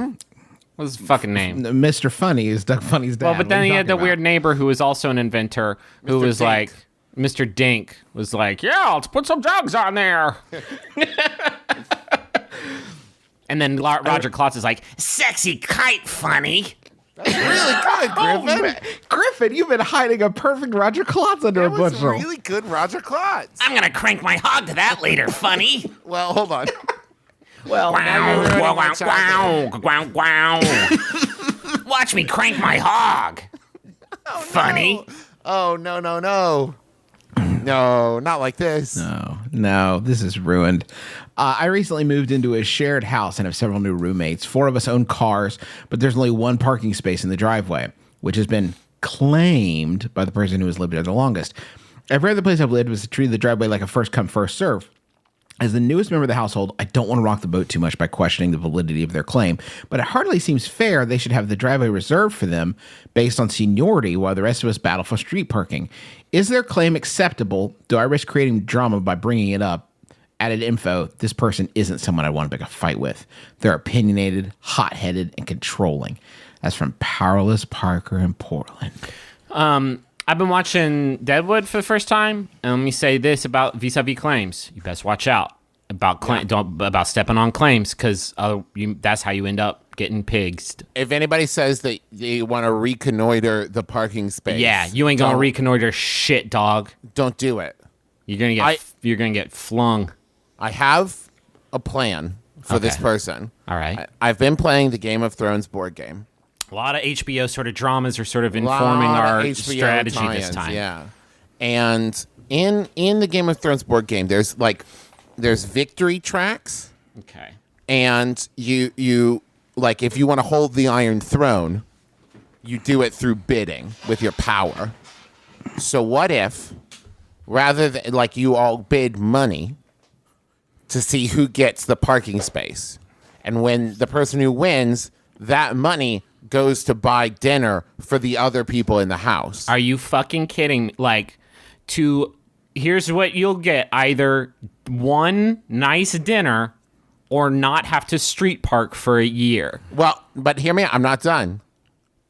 Speaker 5: What's his fucking name?
Speaker 3: Mr. Funny is Doug Funny's dad.
Speaker 5: Well, but
Speaker 3: What
Speaker 5: then
Speaker 3: are
Speaker 5: he
Speaker 3: you
Speaker 5: had the
Speaker 3: talking
Speaker 5: weird
Speaker 3: about?
Speaker 5: neighbor who was also an inventor who was
Speaker 4: Dink.
Speaker 5: like, Mr. Dink was like, yeah, let's put some jugs on there. And then Roger Klotz is like, sexy kite funny.
Speaker 4: Really good, Griffin.
Speaker 3: Man, Griffin, you've been hiding a perfect Roger Klotz under
Speaker 4: That
Speaker 3: a
Speaker 4: was
Speaker 3: bushel.
Speaker 4: really good, Roger Klotz.
Speaker 5: I'm going to crank my hog to that later, funny.
Speaker 4: Well, hold on.
Speaker 3: Well,
Speaker 5: Wow,
Speaker 4: ruining
Speaker 5: wow,
Speaker 4: my
Speaker 5: wow,
Speaker 4: childhood.
Speaker 5: wow, wow. Watch me crank my hog. Funny.
Speaker 4: Oh, no. No, not like this.
Speaker 3: No, this is ruined. I recently moved into a shared house and have several new roommates. 4 of us own cars, but there's only one parking space in the driveway, which has been claimed by the person who has lived there the longest. Every other place I've lived was to treat the driveway like a first come, first serve. As the newest member of the household, I don't want to rock the boat too much by questioning the validity of their claim, but it hardly seems fair they should have the driveway reserved for them based on seniority while the rest of us battle for street parking. Is their claim acceptable? Do I risk creating drama by bringing it up? Added info, this person isn't someone I want to pick a fight with. They're opinionated, hot-headed, and controlling. That's from Powerless Parker in Portland.
Speaker 5: I've been watching Deadwood for the first time, and let me say this about vis-a-vis claims: you best watch out about about stepping on claims, because that's how you end up getting pigs.
Speaker 4: If anybody says that you want to reconnoiter the parking space,
Speaker 5: Yeah, you ain't gonna
Speaker 4: don't-
Speaker 5: reconnoiter shit, dog.
Speaker 4: Don't do it.
Speaker 5: You're gonna get flung.
Speaker 4: I have a plan for this
Speaker 5: Okay.
Speaker 4: person.
Speaker 5: All right.
Speaker 4: I've been playing the Game of Thrones board game.
Speaker 5: A lot of HBO sort of dramas are sort of informing
Speaker 4: Lot of
Speaker 5: our
Speaker 4: HBO
Speaker 5: strategy this
Speaker 4: tie-ins,
Speaker 5: time.
Speaker 4: Yeah, and in the Game of Thrones board game, there's victory tracks,
Speaker 5: Okay.
Speaker 4: and you like if you want to hold the Iron Throne, you do it through bidding with your power. So what if rather than like you all bid money to see who gets the parking space, and when the person who wins, that money goes to buy dinner for the other people in the house.
Speaker 5: Are you fucking kidding me? Like, here's what you'll get: either one nice dinner or not have to street park for a year.
Speaker 4: Well, but hear me out. I'm not done.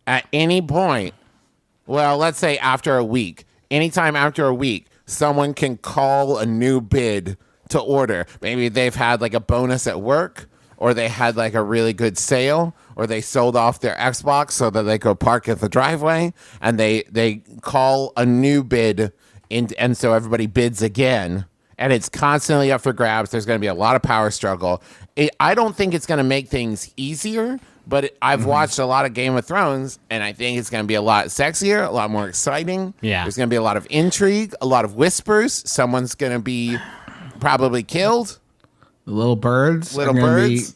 Speaker 4: At any point, well, let's say after a week, anytime after a week, someone can call a new bid to order. Maybe they've had like a bonus at work, or they had like a really good sale, or they sold off their Xbox so that they could park at the driveway, and they call a new bid, and so everybody bids again. And it's constantly up for grabs. There's going to be a lot of power struggle. I don't think it's going to make things easier, but I've watched a lot of Game of Thrones, and I think it's going to be a lot sexier, a lot more exciting.
Speaker 5: Yeah.
Speaker 4: There's going to be a lot of intrigue, a lot of whispers. Someone's going to be probably killed.
Speaker 3: The little birds.
Speaker 4: Little
Speaker 3: are gonna be
Speaker 4: birds.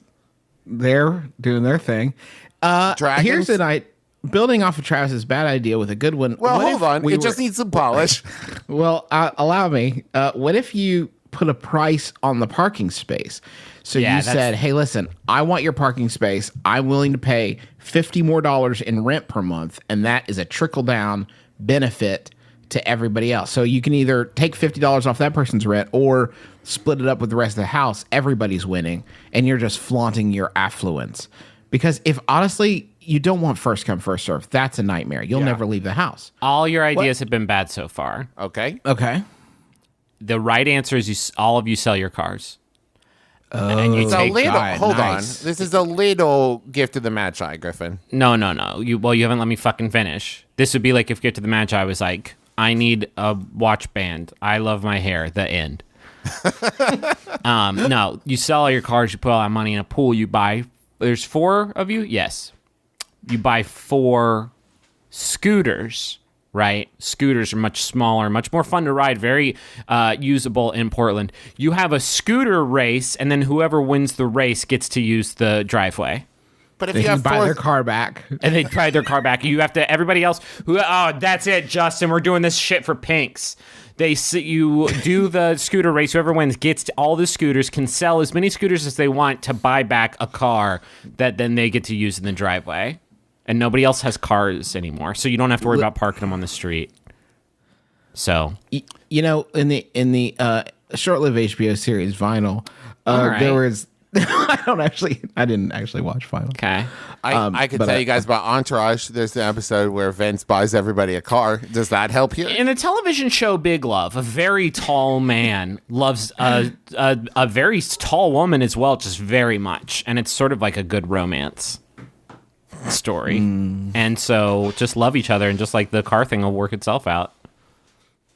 Speaker 3: there doing their thing.
Speaker 4: Dragons.
Speaker 3: Here's the night. Building off of Travis's bad idea with a good one.
Speaker 4: Well,
Speaker 3: What
Speaker 4: hold
Speaker 3: if
Speaker 4: on.
Speaker 3: we
Speaker 4: It just
Speaker 3: were-
Speaker 4: needs some polish.
Speaker 3: Well, allow me. What if you put a price on the parking space? So
Speaker 5: Yeah,
Speaker 3: you said, "Hey, listen, I want your parking space. I'm willing to pay $50 more in rent per month, and that is a trickle down benefit to everybody else." So you can either take $50 off that person's rent or split it up with the rest of the house. Everybody's winning, and you're just flaunting your affluence. Because if honestly, you don't want first come first serve. That's a nightmare. You'll never leave the house.
Speaker 5: All your ideas have been bad so far.
Speaker 4: Okay.
Speaker 3: Okay.
Speaker 5: The right answer is all of you sell your cars. And you
Speaker 4: It's a
Speaker 5: take
Speaker 4: little.
Speaker 3: God,
Speaker 4: Hold
Speaker 3: nice.
Speaker 4: on. This is a little gift of the Magi, Griffin.
Speaker 5: No. You haven't let me fucking finish. This would be like if Gift to the Magi was like, I need a watch band. I love my hair. The end. No, you sell all your cars. You put all that money in a pool. You buy. There's 4 of you. Yes. You buy 4 scooters. Right? Scooters are much smaller, much more fun to ride, very usable in Portland. You have a scooter race, and then whoever wins the race gets to use the driveway.
Speaker 4: But if
Speaker 3: They
Speaker 4: you
Speaker 3: can
Speaker 4: have
Speaker 3: buy
Speaker 4: 4
Speaker 3: their car back.
Speaker 5: And they drive their car back. You have to, everybody else that's it, Justin. We're doing this shit for pinks. You do the scooter race. Whoever wins gets all the scooters, can sell as many scooters as they want to buy back a car that then they get to use in the driveway. And nobody else has cars anymore, so you don't have to worry about parking them on the street. So
Speaker 3: You know, in the short-lived HBO series Vinyl,
Speaker 5: right.
Speaker 3: there was I didn't actually watch Vinyl.
Speaker 5: okay,
Speaker 4: I could
Speaker 3: but
Speaker 4: tell
Speaker 3: I-
Speaker 4: you guys about Entourage. There's an episode where Vince buys everybody a car. Does that help you?
Speaker 5: in the television show Big Love, a very tall man loves a very tall woman as well, just very much, and it's sort of like a good romance story. And so just love each other, and just like the car thing will work itself out.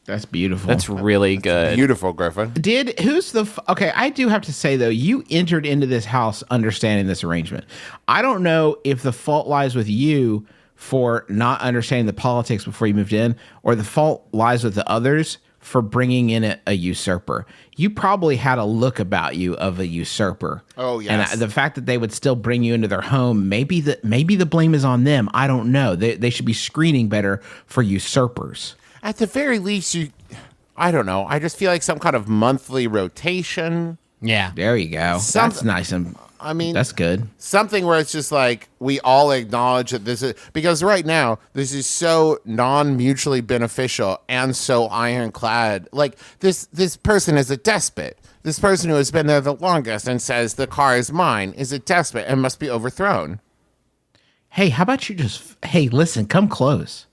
Speaker 3: That's beautiful.
Speaker 5: That's really good.
Speaker 4: Beautiful, Griffin.
Speaker 3: Okay, I do have to say though, you entered into this house understanding this arrangement. I don't know if the fault lies with you for not understanding the politics before you moved in, or the fault lies with the others for bringing in a usurper. You probably had a look about you of a usurper.
Speaker 4: Oh, yes.
Speaker 3: And the fact that they would still bring you into their home, maybe the blame is on them. I don't know. They should be screening better for usurpers.
Speaker 4: At the very least, I don't know. I just feel like some kind of monthly rotation.
Speaker 5: Yeah.
Speaker 3: There you go. That's nice, and
Speaker 4: I mean,
Speaker 3: that's good.
Speaker 4: something where it's just like we all acknowledge that this is, because right now this is so non-mutually beneficial and so ironclad. Like this person is a despot. This person who has been there the longest and says the car is mine is a despot and must be overthrown.
Speaker 3: Hey, how about you listen, come close.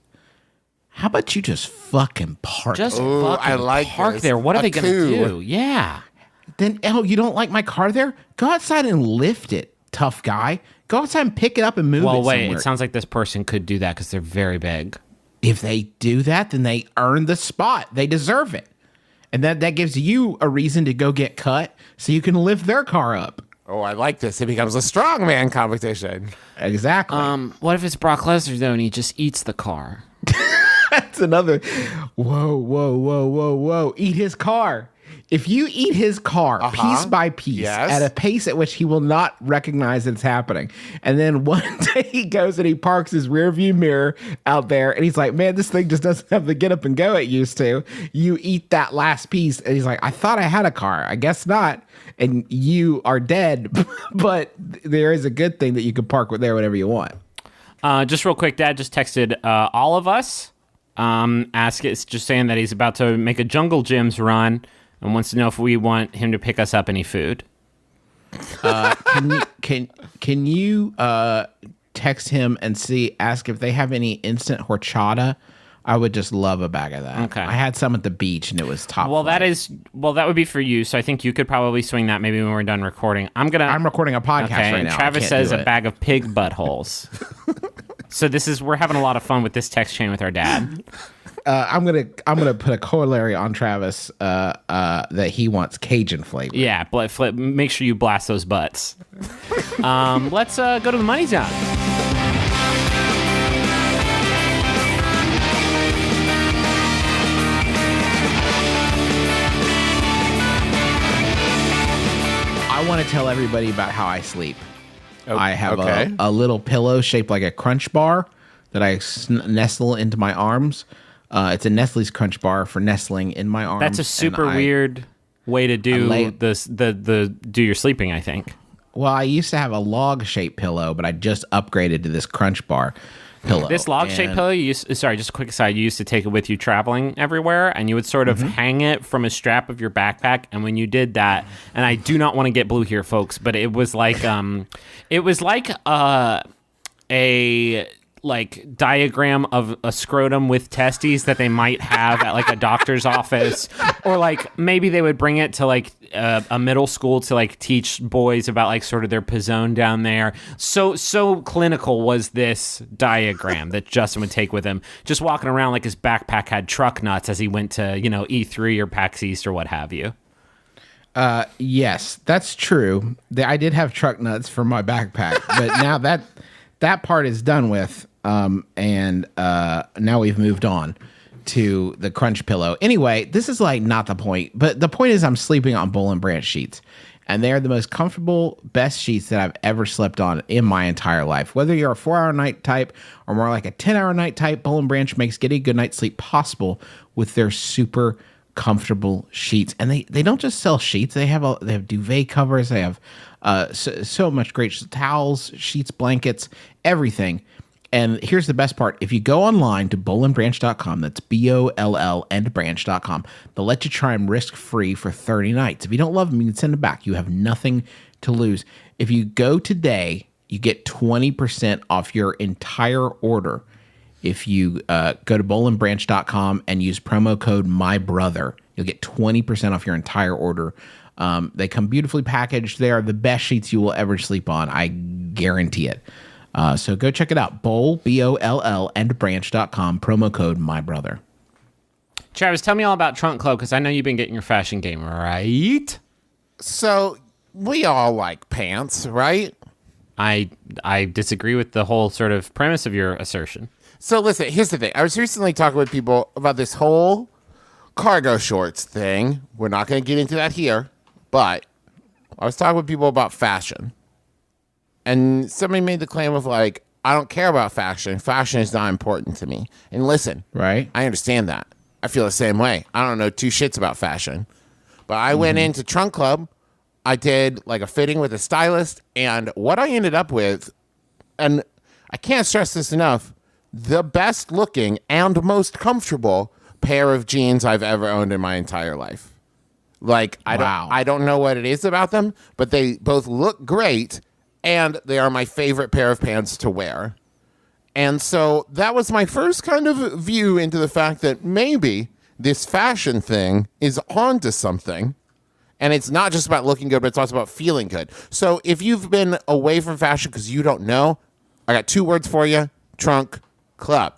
Speaker 3: How about you just fucking park?
Speaker 5: Just
Speaker 4: Ooh,
Speaker 5: fucking
Speaker 4: I like
Speaker 5: park
Speaker 4: this.
Speaker 5: there. What are
Speaker 4: A
Speaker 5: they going to
Speaker 4: coup.
Speaker 5: do? Yeah.
Speaker 3: Then, you don't like my car there? Go outside and lift it, tough guy. Go outside and pick it up and move
Speaker 5: Well,
Speaker 3: it
Speaker 5: wait.
Speaker 3: somewhere.
Speaker 5: It sounds like this person could do that because they're very big.
Speaker 3: If they do that, then they earn the spot. They deserve it. And that gives you a reason to go get cut so you can lift their car up.
Speaker 4: Oh, I like this. It becomes a strongman competition.
Speaker 3: Exactly.
Speaker 5: What if it's Brock Lesnar, though, and he just eats the car?
Speaker 3: That's another. Whoa. Eat his car. If you eat his car piece by piece at a pace at which he will not recognize that it's happening, and then one day he goes and he parks his rear view mirror out there and he's like, man, this thing just doesn't have the get up and go it used to. You eat that last piece and he's like, I thought I had a car. I guess not. And you are dead, but there is a good thing that you can park there whenever you want.
Speaker 5: Just real quick, Dad just texted all of us. It's just saying that he's about to make a Jungle Gyms run and wants to know if we want him to pick us up any food.
Speaker 3: Can you text him and ask if they have any instant horchata? I would just love a bag of that.
Speaker 5: Okay.
Speaker 3: I had some at the beach and it was top.
Speaker 5: Well, that would be for you. So I think you could probably swing that maybe when we're done recording. I'm recording
Speaker 3: a podcast right
Speaker 5: and
Speaker 3: now.
Speaker 5: Travis says a bag of pig buttholes. So we're having a lot of fun with this text chain with our dad.
Speaker 3: I'm gonna put a corollary on Travis that he wants Cajun flavor.
Speaker 5: Yeah, make sure you blast those butts. Let's go to the money zone.
Speaker 3: I want to tell everybody about how I sleep. I have
Speaker 4: okay.
Speaker 3: a little pillow shaped like a Crunch bar that I nestle into my arms. It's a Nestle's Crunch bar for nestling in my arms.
Speaker 5: That's a super weird way to do do your sleeping, I think.
Speaker 3: Well, I used to have a log-shaped pillow, but I just upgraded to this Crunch bar pillow.
Speaker 5: This log-shaped pillow, just a quick aside, you used to take it with you traveling everywhere, and you would sort of hang it from a strap of your backpack, and when you did that, and I do not want to get blue here, folks, but it was like a diagram of a scrotum with testes that they might have at like a doctor's office, or like maybe they would bring it to like a middle school to like teach boys about like sort of their pizzone down there. So clinical was this diagram that Justin would take with him, just walking around like his backpack had truck nuts as he went to, E3 or PAX East or what have you.
Speaker 3: Yes, that's true. I did have truck nuts for my backpack, but now that part is done with, and now we've moved on to the Crunch pillow. Anyway, this is like not the point, but the point is I'm sleeping on Boll and Branch sheets, and they are the most comfortable, best sheets that I've ever slept on in my entire life. Whether you're a 4-hour night type or more like a 10-hour night type, Boll and Branch makes getting a good night's sleep possible with their super comfortable sheets. And they don't just sell sheets. They have duvet covers. They have so much great towels, sheets, blankets, everything. And here's the best part. If you go online to bollandbranch.com, that's BOLL and branch.com, they'll let you try them risk-free for 30 nights. If you don't love them, you can send them back. You have nothing to lose. If you go today, you get 20% off your entire order. If you go to bollandbranch.com and use promo code MYBROTHER, you'll get 20% off your entire order. They come beautifully packaged. They are the best sheets you will ever sleep on. I guarantee it. So go check it out. Boll, BOLL, and branch.com, promo code MYBROTHER.
Speaker 5: Travis, tell me all about Trunk Club, because I know you've been getting your fashion game right.
Speaker 4: So we all like pants, right?
Speaker 5: I disagree with the whole sort of premise of your assertion.
Speaker 4: So listen, here's the thing. I was recently talking with people about this whole cargo shorts thing. We're not going to get into that here, but I was talking with people about fashion. And somebody made the claim of like, I don't care about fashion. Fashion is not important to me. And listen,
Speaker 3: Right.
Speaker 4: I understand that. I feel the same way. I don't know two shits about fashion. But I went into Trunk Club. I did like a fitting with a stylist. And what I ended up with, and I can't stress this enough, the best looking and most comfortable pair of jeans I've ever owned in my entire life. Like, I don't know what it is about them, but they both look great. And they are my favorite pair of pants to wear. And so that was my first kind of view into the fact that maybe this fashion thing is onto something. And it's not just about looking good, but it's also about feeling good. So if you've been away from fashion because you don't know, I got 2 words for you. Trunk club.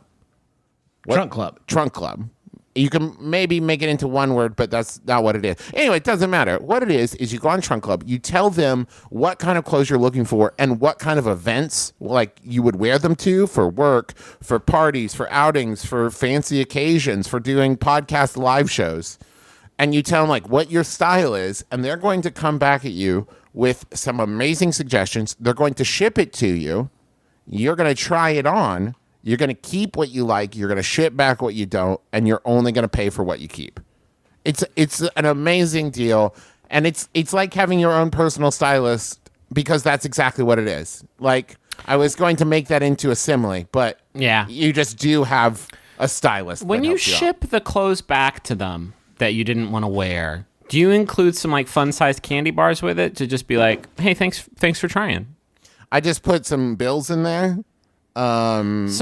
Speaker 3: Trunk club.
Speaker 4: Trunk club. You can maybe make it into 1 word, but that's not what it is. Anyway, it doesn't matter. What it is you go on Trunk Club, you tell them what kind of clothes you're looking for and what kind of events like you would wear them to for work, for parties, for outings, for fancy occasions, for doing podcast live shows. And you tell them like what your style is, and they're going to come back at you with some amazing suggestions. They're going to ship it to you. You're going to try it on. You're going to keep what you like. You're going to ship back what you don't, and you're only going to pay for what you keep. It's an amazing deal, and it's like having your own personal stylist because that's exactly what it is. Like I was going to make that into a simile, but
Speaker 5: Yeah.
Speaker 4: you just do have a stylist.
Speaker 5: When
Speaker 4: that
Speaker 5: you
Speaker 4: helps out.
Speaker 5: ship the clothes back to them that you didn't want to wear, do you include some like fun-sized candy bars with it to just be like, hey, thanks for trying?
Speaker 4: I just put some bills in there.
Speaker 5: So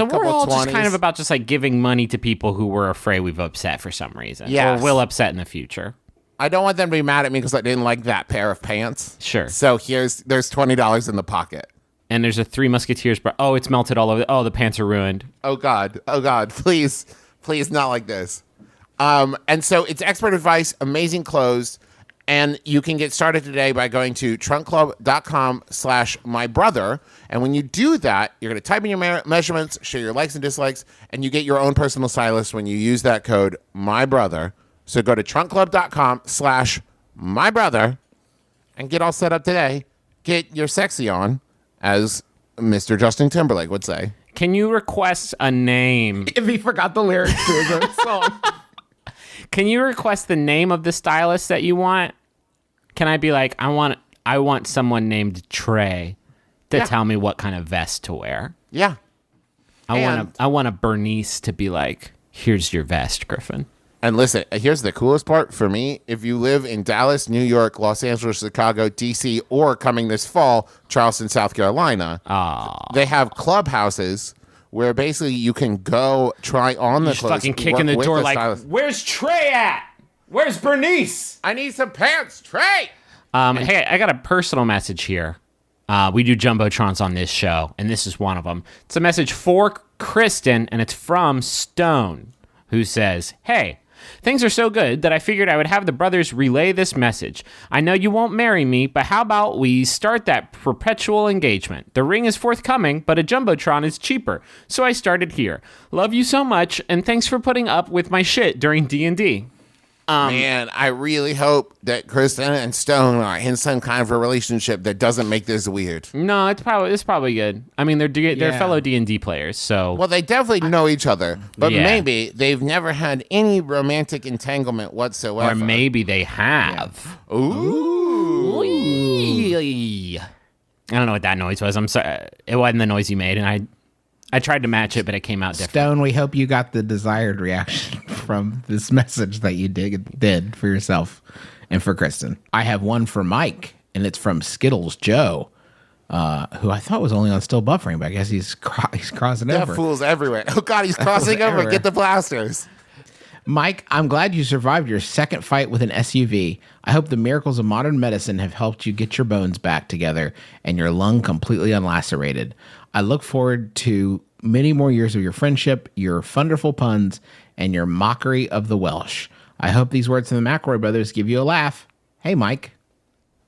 Speaker 5: we're
Speaker 4: couple
Speaker 5: all just
Speaker 4: 20s.
Speaker 5: kind of about just like giving money to people who we're afraid we've upset for some reason.
Speaker 4: Yes.
Speaker 5: Or will upset in the future.
Speaker 4: I don't want them to be mad at me because I didn't like that pair of pants.
Speaker 5: Sure.
Speaker 4: So there's $20 in the pocket.
Speaker 5: And there's a Three Musketeers bar. Oh, it's melted all over. Oh, the pants are ruined.
Speaker 4: Oh God, please not like this. And so it's expert advice, amazing clothes, and you can get started today by going to trunkclub.com/mybrother. And when you do that, you're going to type in your measurements, share your likes and dislikes, and you get your own personal stylist when you use that code MyBrother. So go to trunkclub.com/mybrother and get all set up today. Get your sexy on, as Mr. Justin Timberlake would say.
Speaker 5: Can you request a name?
Speaker 3: If he forgot the lyrics to his own song.
Speaker 5: Can you request the name of the stylist that you want? Can I be like, I want someone named Trey to tell me what kind of vest to wear?
Speaker 4: Yeah.
Speaker 5: I want a Bernice to be like, here's your vest, Griffin.
Speaker 4: And listen, here's the coolest part for me. If you live in Dallas, New York, Los Angeles, Chicago, D.C., or coming this fall, Charleston, South Carolina, they have clubhouses where basically you can go try on the
Speaker 5: Just
Speaker 4: clothes.
Speaker 5: fucking kick in the
Speaker 4: work with
Speaker 5: door
Speaker 4: the
Speaker 5: like,
Speaker 4: stylist.
Speaker 5: where's Trey at? Where's Bernice?
Speaker 4: I need some pants, Trey!
Speaker 5: Hey, I got a personal message here. We do Jumbotrons on this show, and this is one of them. It's a message for Kristen, and it's from Stone, who says, hey, things are so good that I figured I would have the brothers relay this message. I know you won't marry me, but how about we start that perpetual engagement? The ring is forthcoming, but a Jumbotron is cheaper, so I started here. Love you so much, and thanks for putting up with my shit during D&D.
Speaker 4: Man, I really hope that Kristen and Stone are in some kind of a relationship that doesn't make this weird.
Speaker 5: No, it's probably good. I mean, they're
Speaker 3: Yeah.
Speaker 5: fellow D&D players, so
Speaker 4: Well, they definitely know each other, but
Speaker 5: Yeah.
Speaker 4: maybe they've never had any romantic entanglement whatsoever.
Speaker 5: or maybe they have.
Speaker 4: Ooh.
Speaker 5: I don't know what that noise was. I'm sorry. It wasn't the noise you made, and I tried to match it, but it came out different.
Speaker 3: Stone, we hope you got the desired reaction from this message that you did for yourself and for Kristen. I have one for Mike, and it's from Skittles Joe, who I thought was only on Still Buffering, but I guess he's crossing
Speaker 4: That
Speaker 3: over.
Speaker 4: fool's everywhere. Oh, God, he's crossing over.
Speaker 3: everywhere.
Speaker 4: Get the blasters.
Speaker 3: Mike, I'm glad you survived your second fight with an SUV. I hope the miracles of modern medicine have helped you get your bones back together and your lung completely unlacerated. I look forward to many more years of your friendship, your wonderful puns, and your mockery of the Welsh. I hope these words from the McElroy brothers give you a laugh. Hey, Mike,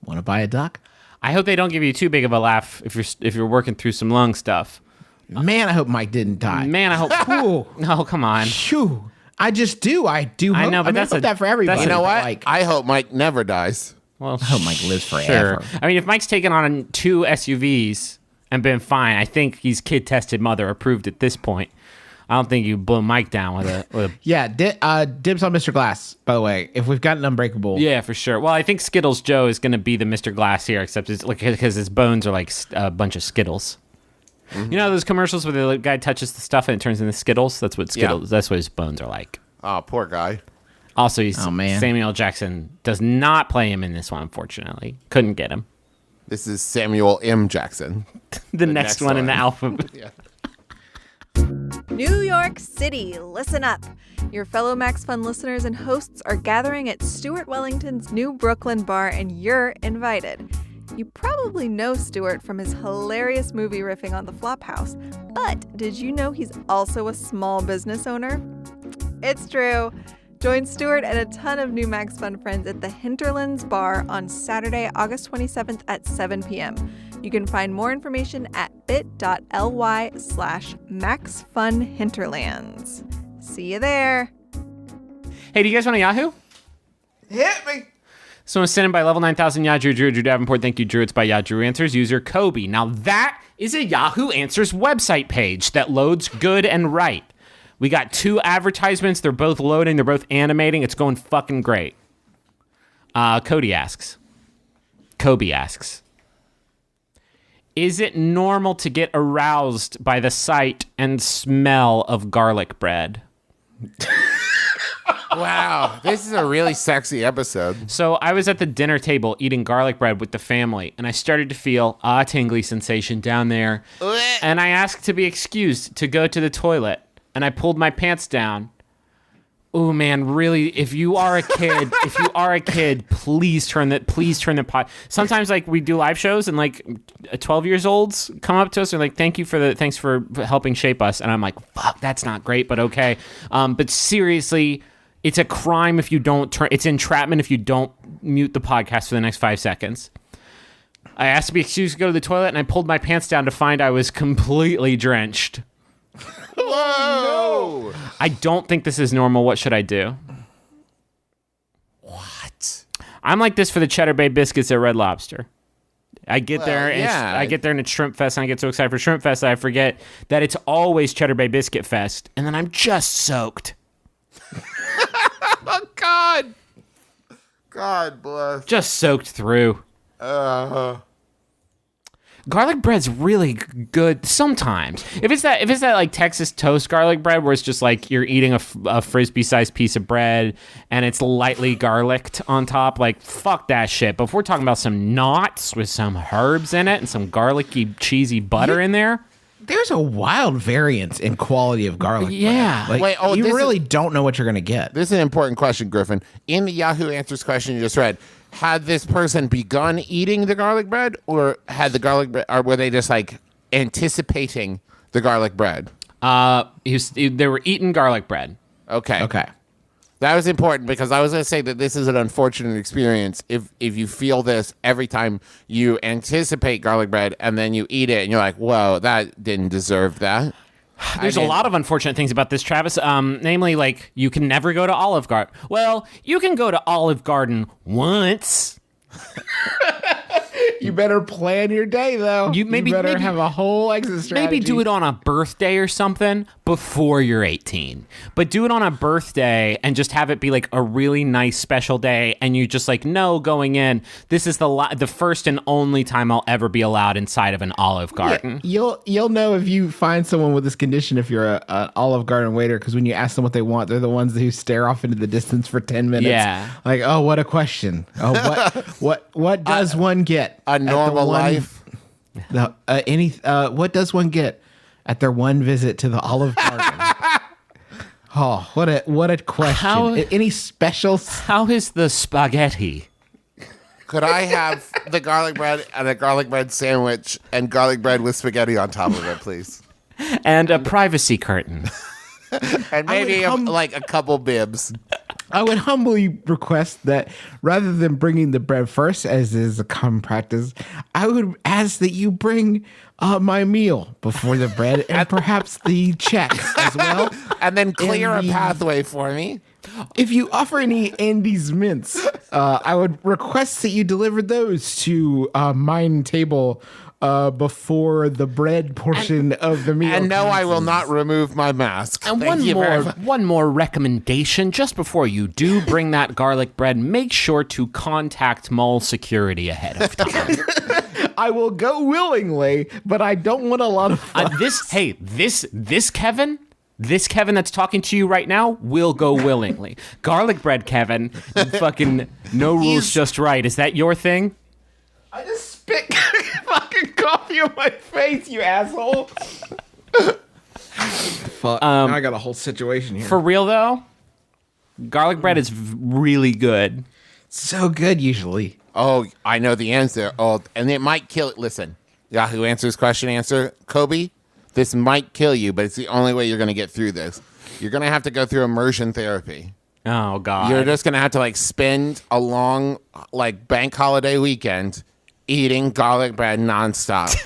Speaker 3: want to buy a duck?
Speaker 5: I hope they don't give you too big of a laugh if you're working through some lung stuff.
Speaker 3: Man, I hope Mike didn't die.
Speaker 5: Man, I hope.
Speaker 3: Ooh,
Speaker 5: No, come on.
Speaker 3: phew. I just do. I do.
Speaker 5: I
Speaker 3: Hope,
Speaker 5: know, but
Speaker 3: I mean,
Speaker 5: that's
Speaker 3: I hope
Speaker 5: a-
Speaker 3: that for everybody.
Speaker 5: that's
Speaker 4: You know
Speaker 3: but,
Speaker 4: what?
Speaker 3: Like,
Speaker 4: I hope Mike never dies.
Speaker 5: Well,
Speaker 3: I hope Mike lives
Speaker 5: sure.
Speaker 3: forever.
Speaker 5: I mean, if Mike's taken on 2 SUVs and been fine, I think he's kid tested, mother approved at this point. I don't think you blow Mike down with a
Speaker 3: Yeah, dibs on Mr. Glass, by the way. If we've got an Unbreakable.
Speaker 5: yeah, for sure. Well, I think Skittles Joe is going to be the Mr. Glass here, except it's like because his bones are like a bunch of Skittles. You know those commercials where the guy touches the stuff and it turns into Skittles? That's what Skittles. That's what his bones are like.
Speaker 4: Oh, poor guy.
Speaker 5: Also,
Speaker 3: Oh, man.
Speaker 5: Samuel L. Jackson does not play him in this one, unfortunately. Couldn't get him.
Speaker 4: This is Samuel M. Jackson.
Speaker 5: The next one in the
Speaker 4: one.
Speaker 5: alphabet.
Speaker 4: Yeah.
Speaker 6: New York City, listen up. Your fellow Max Fun listeners and hosts are gathering at Stuart Wellington's new Brooklyn bar, and you're invited. You probably know Stuart from his hilarious movie riffing on the Flophouse, but did you know he's also a small business owner? It's true. Join Stuart and a ton of new Max Fun friends at the Hinterlands Bar on Saturday, August 27th at 7 p.m. You can find more information at bit.ly/MaxFunHinterlands. See you there.
Speaker 5: Hey, do you guys want a Yahoo?
Speaker 3: Hit me.
Speaker 5: Someone sent in by level 9000 Yadrew, Drew Davenport. Thank you, Drew. It's by Yadrew Answers, user Kobe. Now that is a Yahoo Answers website page that loads good and right. We got 2 advertisements. They're both loading. They're both animating. It's going fucking great. Kobe asks, is it normal to get aroused by the sight and smell of garlic bread?
Speaker 4: Wow, this is a really sexy episode.
Speaker 5: So I was at the dinner table eating garlic bread with the family, and I started to feel a tingly sensation down there. And I asked to be excused to go to the toilet, and I pulled my pants down. Oh man, really? If you are a kid, please turn the pot. Sometimes like we do live shows and like 12 years olds come up to us and like, thanks for helping shape us. And I'm like, fuck, that's not great, but okay. But seriously, it's a crime if you don't it's entrapment if you don't mute the podcast for the next 5 seconds. I asked to be excused to go to the toilet, and I pulled my pants down to find I was completely drenched.
Speaker 4: Whoa!
Speaker 5: I don't think this is normal. What should I do?
Speaker 4: What?
Speaker 5: I'm like this for the Cheddar Bay biscuits at Red Lobster. I get there and
Speaker 4: yeah.
Speaker 5: I get there and it's Shrimp Fest, and I get so excited for Shrimp Fest that I forget that it's always Cheddar Bay Biscuit Fest, and then I'm just soaked.
Speaker 4: Oh, God. God bless.
Speaker 5: Just soaked through. Garlic bread's really good sometimes. If it's that like Texas toast garlic bread where it's just like you're eating a frisbee-sized piece of bread and it's lightly garlicked on top, like fuck that shit. But if we're talking about some knots with some herbs in it and some garlicky, cheesy butter in there,
Speaker 3: There's a wild variance in quality of garlic.
Speaker 5: Yeah.
Speaker 3: bread. Like,
Speaker 4: Wait,
Speaker 3: you really don't know what you're going to get.
Speaker 4: This is an important question, Griffin. In the Yahoo Answers question you just read, had this person begun eating the garlic bread, or had the garlic bread, or were they just like anticipating the garlic bread?
Speaker 5: they were eating garlic bread.
Speaker 4: Okay.
Speaker 3: Okay.
Speaker 4: That was important because I was going to say that this is an unfortunate experience if you feel this every time you anticipate garlic bread and then you eat it and you're like, whoa, that didn't deserve that.
Speaker 5: There's a lot of unfortunate things about this, Travis. Namely, like, you can never go to Olive Garden. Well, you can go to Olive Garden once.
Speaker 3: You better plan your day, though. You better have a whole exit strategy.
Speaker 5: Maybe do it on a birthday or something before you're 18. But do it on a birthday and just have it be like a really nice special day, and you just like know going in, this is the first and only time I'll ever be allowed inside of an Olive Garden.
Speaker 3: Yeah, you'll know if you find someone with this condition if you're an Olive Garden waiter, because when you ask them what they want, they're the ones who stare off into the distance for 10 minutes.
Speaker 5: Yeah.
Speaker 3: Like, oh, what a question. Oh, what does one get?
Speaker 4: A normal life.
Speaker 3: What does one get at their one visit to the Olive Garden? Oh, what a question. Any specials?
Speaker 5: How is the spaghetti?
Speaker 4: Could I have the garlic bread and a garlic bread sandwich and garlic bread with spaghetti on top of it, please?
Speaker 5: And a privacy curtain.
Speaker 4: And maybe like a couple bibs.
Speaker 3: I would humbly request that rather than bringing the bread first, as is a common practice, I would ask that you bring my meal before the bread and perhaps the checks as well.
Speaker 4: And then clear a pathway for me.
Speaker 3: If you offer any Andy's mints, I would request that you deliver those to mine table before the bread portion of the meal.
Speaker 4: And no, I will not remove my mask.
Speaker 5: And
Speaker 4: Thank
Speaker 5: one more recommendation, just before you do bring that garlic bread, make sure to contact mall security ahead of time.
Speaker 3: I will go willingly, but I don't want a lot of fuss.
Speaker 5: This Kevin that's talking to you right now will go willingly. Garlic bread, Kevin, fucking no rules, just right. Is that your thing?
Speaker 3: I just spit fucking coffee on my face, you asshole. Fuck. Now I got a whole situation here.
Speaker 5: For real though, garlic bread is really good.
Speaker 3: So good usually.
Speaker 4: Oh, I know the answer. Oh, and it might kill. Listen, Yahoo Answers question answer. Kobe, this might kill you, but it's the only way you're going to get through this. You're going to have to go through immersion therapy.
Speaker 5: Oh God.
Speaker 4: You're just going to have to like spend a long like bank holiday weekend eating garlic bread nonstop.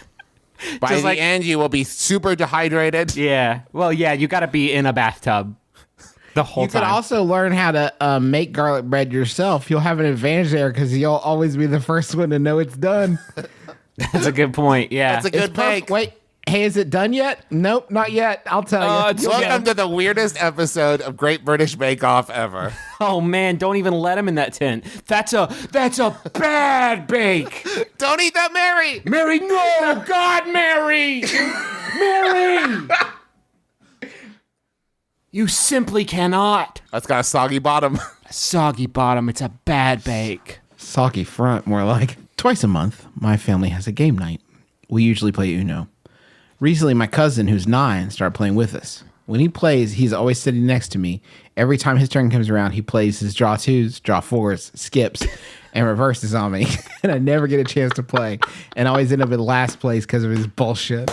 Speaker 4: By
Speaker 5: Just
Speaker 4: the
Speaker 5: like-
Speaker 4: end, you will be super dehydrated.
Speaker 5: Yeah. Well, yeah, you got to be in a bathtub the whole
Speaker 3: You
Speaker 5: time.
Speaker 3: could also learn how to make garlic bread yourself. You'll have an advantage there because you'll always be the first one to know it's done.
Speaker 5: That's a good point. Yeah.
Speaker 4: That's a good bake.
Speaker 3: Wait, hey, is it done yet? Nope, not yet. I'll tell you.
Speaker 5: it's-
Speaker 4: Welcome to the weirdest episode of Great British Bake Off ever.
Speaker 5: Oh man, don't even let him in that tent. That's a bad bake.
Speaker 4: Don't eat that, Mary.
Speaker 5: Mary, no, God, Mary, Mary. You simply cannot.
Speaker 4: That's got a soggy bottom.
Speaker 5: Soggy bottom. It's a bad bake.
Speaker 3: Soggy front, more like. Twice a month, my family has a game night. We usually play Uno. Recently, my cousin, who's 9, started playing with us. When he plays, he's always sitting next to me. Every time his turn comes around, he plays his draw 2s, draw 4s, skips, and reverses on me. And I never get a chance to play. And I always end up in last place because of his bullshit.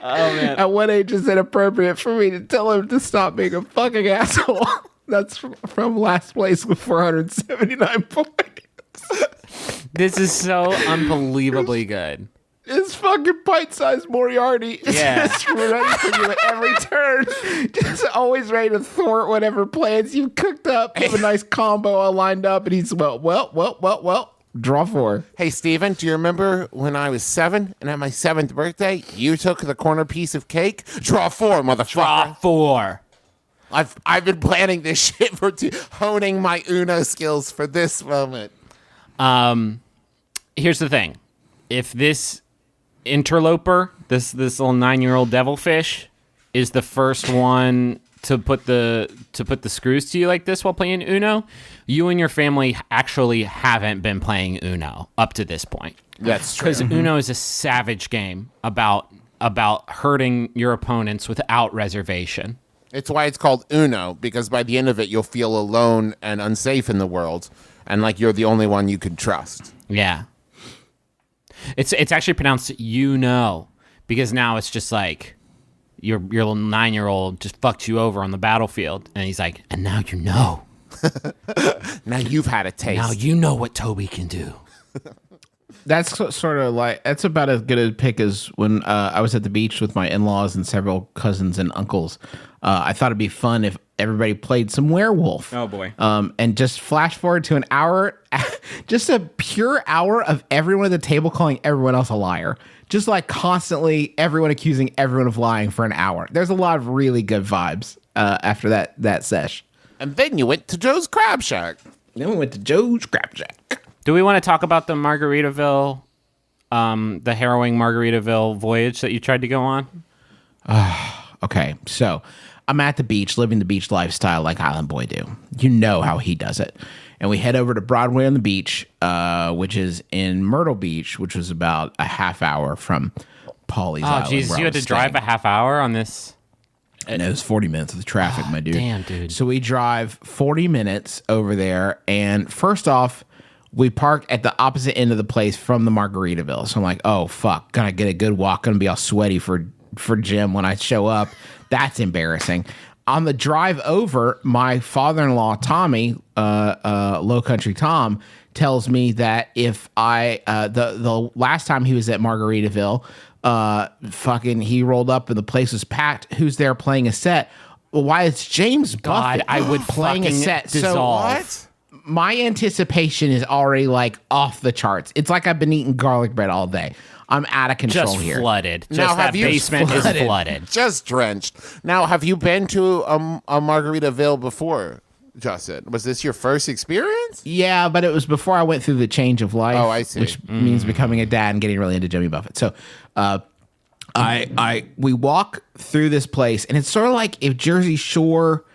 Speaker 5: Oh man.
Speaker 3: At what age is it appropriate for me to tell him to stop being a fucking asshole? That's from last place with 479 points.
Speaker 5: This is so unbelievably good.
Speaker 3: It's fucking pint-sized Moriarty. It's
Speaker 5: Yeah.
Speaker 3: just ready for you at every turn. Just always ready to thwart whatever plans you've cooked up. Have a nice combo all lined up, and he's, well. Draw 4.
Speaker 4: Hey, Steven, do you remember when I was 7 and at my 7th birthday, you took the corner piece of cake? Draw 4, motherfucker.
Speaker 5: Draw 4.
Speaker 4: I've been planning this shit honing my Uno skills for this moment.
Speaker 5: Here's the thing. If this interloper, this little 9-year-old devilfish, is the first one to put the screws to you like this while playing Uno, you and your family actually haven't been playing Uno up to this point.
Speaker 4: That's true.
Speaker 5: Because Uno is a savage game about hurting your opponents without reservation.
Speaker 4: It's why it's called Uno, because by the end of it, you'll feel alone and unsafe in the world, and like you're the only one you can trust.
Speaker 5: Yeah. It's actually pronounced you know, because now it's just like your little 9-year-old just fucked you over on the battlefield, and he's like, and now you know.
Speaker 4: Now you've had a taste.
Speaker 5: Now you know what Toby can do.
Speaker 3: That's sort of like, that's about as good a pick as when I was at the beach with my in-laws and several cousins and uncles. I thought it'd be fun if everybody played some werewolf.
Speaker 5: Oh, boy.
Speaker 3: And just flash forward to an hour, just a pure hour of everyone at the table calling everyone else a liar. Just like constantly everyone accusing everyone of lying for an hour. There's a lot of really good vibes after that sesh.
Speaker 4: And then you went to Joe's Crab Shack.
Speaker 3: Then we went to Joe's Crab Shack.
Speaker 5: Do we want to talk about the Margaritaville, the harrowing Margaritaville voyage that you tried to go on?
Speaker 3: Okay, so I'm at the beach, living the beach lifestyle like Island Boy do. You know how he does it. And we head over to Broadway on the beach, which is in Myrtle Beach, which was about a half hour from Pawleys Island.
Speaker 5: Oh, Jesus,
Speaker 3: where
Speaker 5: you
Speaker 3: I
Speaker 5: had to
Speaker 3: was
Speaker 5: drive
Speaker 3: staying.
Speaker 5: a half hour on this?
Speaker 3: And it was 40 minutes of the traffic, my dude.
Speaker 5: damn, dude.
Speaker 3: So we drive 40 minutes over there. And first off, we park at the opposite end of the place from the Margaritaville. So I'm like, oh, fuck. Gonna get a good walk. Gonna be all sweaty for Jim when I show up. That's embarrassing. On the drive over, my father-in-law, Tommy, Low Country Tom, tells me that if the last time he was at Margaritaville, fucking he rolled up and the place was packed. Who's there playing a set? Well, why it's James
Speaker 5: God,
Speaker 3: Buffett
Speaker 5: I would
Speaker 3: playing a
Speaker 5: fucking
Speaker 3: set.
Speaker 5: dissolve.
Speaker 3: So my anticipation is already like off the charts. It's like I've been eating garlic bread all day. I'm out of control
Speaker 5: Just
Speaker 3: here.
Speaker 5: flooded. Just
Speaker 4: Now,
Speaker 5: that
Speaker 4: have you
Speaker 5: basement is
Speaker 3: flooded?
Speaker 5: flooded.
Speaker 4: Just drenched. Now, have you been to a Margaritaville before, Justin? Was this your first experience?
Speaker 3: Yeah, but it was before I went through the change of life.
Speaker 4: Oh, I see.
Speaker 3: Which means becoming a dad and getting really into Jimmy Buffett. So, we walk through this place, and it's sort of like if Jersey Shore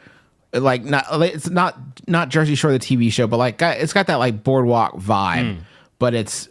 Speaker 3: like it's not Jersey Shore the TV show, but like it's got that like boardwalk vibe. But it's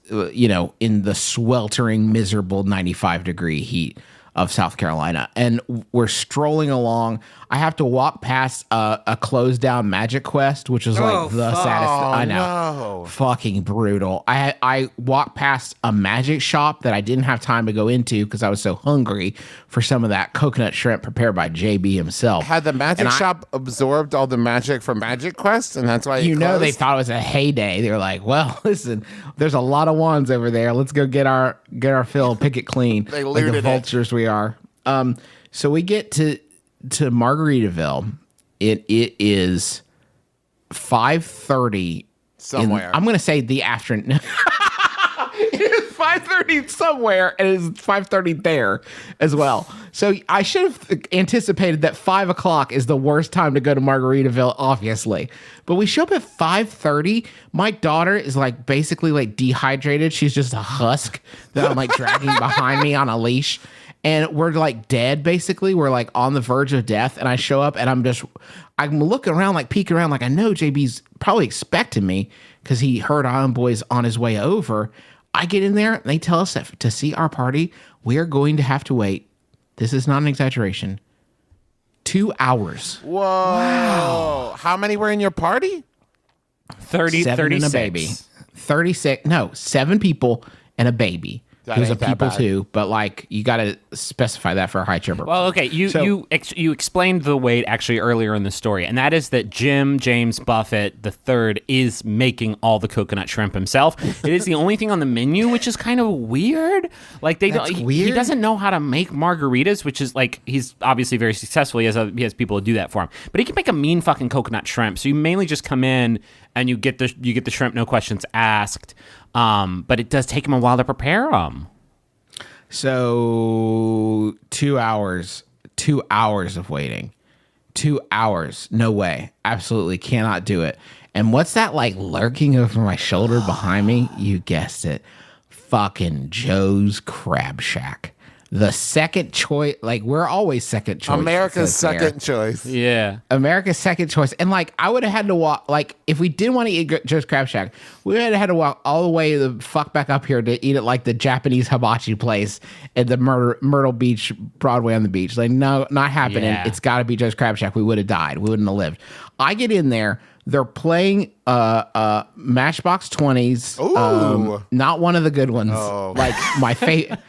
Speaker 3: in the sweltering, miserable 95-degree heat of South Carolina, and we're strolling along. I have to walk past a closed down Magic Quest, which is like the saddest. I know, fucking brutal. I walked past a magic shop that I didn't have time to go into because I was so hungry for some of that coconut shrimp prepared by JB himself.
Speaker 4: Had the magic shop absorbed all the magic from Magic Quest, and that's why it closed?
Speaker 3: They thought it was a heyday. They were like, "Well, listen, there's a lot of wands over there. Let's go get our fill, pick it clean."
Speaker 4: They
Speaker 3: like
Speaker 4: looted
Speaker 3: the vultures we are. So we get to Margaritaville. It is 5:30
Speaker 4: somewhere.
Speaker 3: I'm going to say the afternoon. It is 5:30 somewhere, and it is 5:30 there as well. So I should have anticipated that 5 o'clock is the worst time to go to Margaritaville, obviously. But we show up at 5:30. My daughter is like basically like dehydrated. She's just a husk that I'm like dragging behind me on a leash. And we're like dead, basically. We're like on the verge of death. And I show up and I'm looking around, like peeking around, like I know JB's probably expecting me because he heard Island Boys on his way over. I get in there and they tell us that to see our party, we are going to have to wait. This is not an exaggeration. 2 hours.
Speaker 4: Whoa. Wow. How many were in your party?
Speaker 5: 36.
Speaker 3: And a baby. 36. No, 7 people and a baby.
Speaker 4: That
Speaker 3: Who's a
Speaker 4: ain't that
Speaker 3: people
Speaker 4: bad.
Speaker 3: too, but like you got to specify that for a high chipper.
Speaker 5: Well, okay, you explained the weight actually earlier in the story, and that is that Jim James Buffett III is making all the coconut shrimp himself. It is the only thing on the menu, which is kind of weird. Like he doesn't know how to make margaritas, which is like he's obviously very successful. He has people to do that for him, but he can make a mean fucking coconut shrimp. So you mainly just come in and you get the shrimp, no questions asked. But it does take him a while to prepare them.
Speaker 3: So 2 hours of waiting, 2 hours. No way. Absolutely cannot do it. And what's that like lurking over my shoulder behind me? You guessed it. Fucking Joe's Crab Shack. The second choice, like we're always second choice.
Speaker 4: America's second choice.
Speaker 5: Yeah.
Speaker 3: America's second choice. And like I would have had to walk, like if we didn't want to eat Joe's Crab Shack, we would have had to walk all the way the fuck back up here to eat at like the Japanese hibachi place at the Myrtle Beach, Broadway on the beach. Like no, not happening.
Speaker 5: Yeah.
Speaker 3: It's got to be Joe's Crab Shack. We would have died. We wouldn't have lived. I get in there. They're playing Matchbox 20s.
Speaker 4: Ooh.
Speaker 3: Not one of the good ones.
Speaker 4: Oh.
Speaker 3: Like my favorite.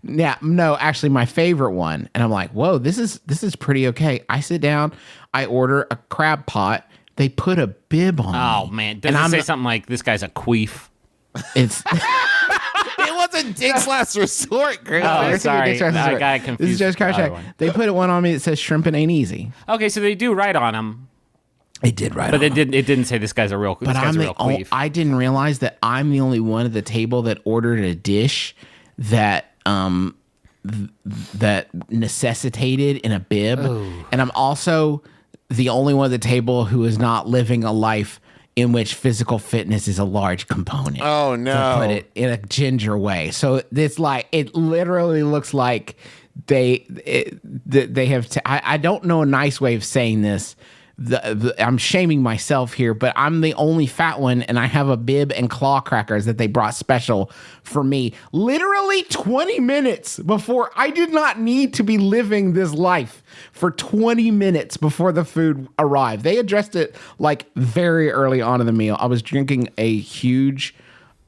Speaker 3: Yeah, no, actually my favorite one. And I'm like, whoa, this is pretty okay. I sit down, I order a crab pot. They put a bib on
Speaker 5: Oh
Speaker 3: me.
Speaker 5: man, does it say something like this guy's a queef?
Speaker 3: It's
Speaker 4: It wasn't Dick's Last Resort, Chris.
Speaker 5: Oh,
Speaker 3: This
Speaker 5: sorry.
Speaker 3: is Joe's
Speaker 5: I
Speaker 3: Crab
Speaker 5: got
Speaker 3: Shack.
Speaker 5: confused
Speaker 3: This is Joe's Crab
Speaker 5: with the
Speaker 3: Shack.
Speaker 5: other one.
Speaker 3: They put one on me that says shrimping ain't easy.
Speaker 5: Okay, so they do write on him,
Speaker 3: It did right
Speaker 5: but
Speaker 3: on.
Speaker 5: it didn't say this guy's a real.
Speaker 3: But I'm the
Speaker 5: queef.
Speaker 3: I didn't realize that I'm the only one at the table that ordered a dish that that necessitated in a bib. And I'm also the only one at the table who is not living a life in which physical fitness is a large component.
Speaker 4: Oh, no.
Speaker 3: To put it in a ginger way. So it's like, it literally looks like they have, I don't know a nice way of saying this. I'm shaming myself here, but I'm the only fat one, and I have a bib and claw crackers that they brought special for me. Literally 20 minutes before, I did not need to be living this life for 20 minutes before the food arrived. They addressed it like very early on in the meal. I was drinking a huge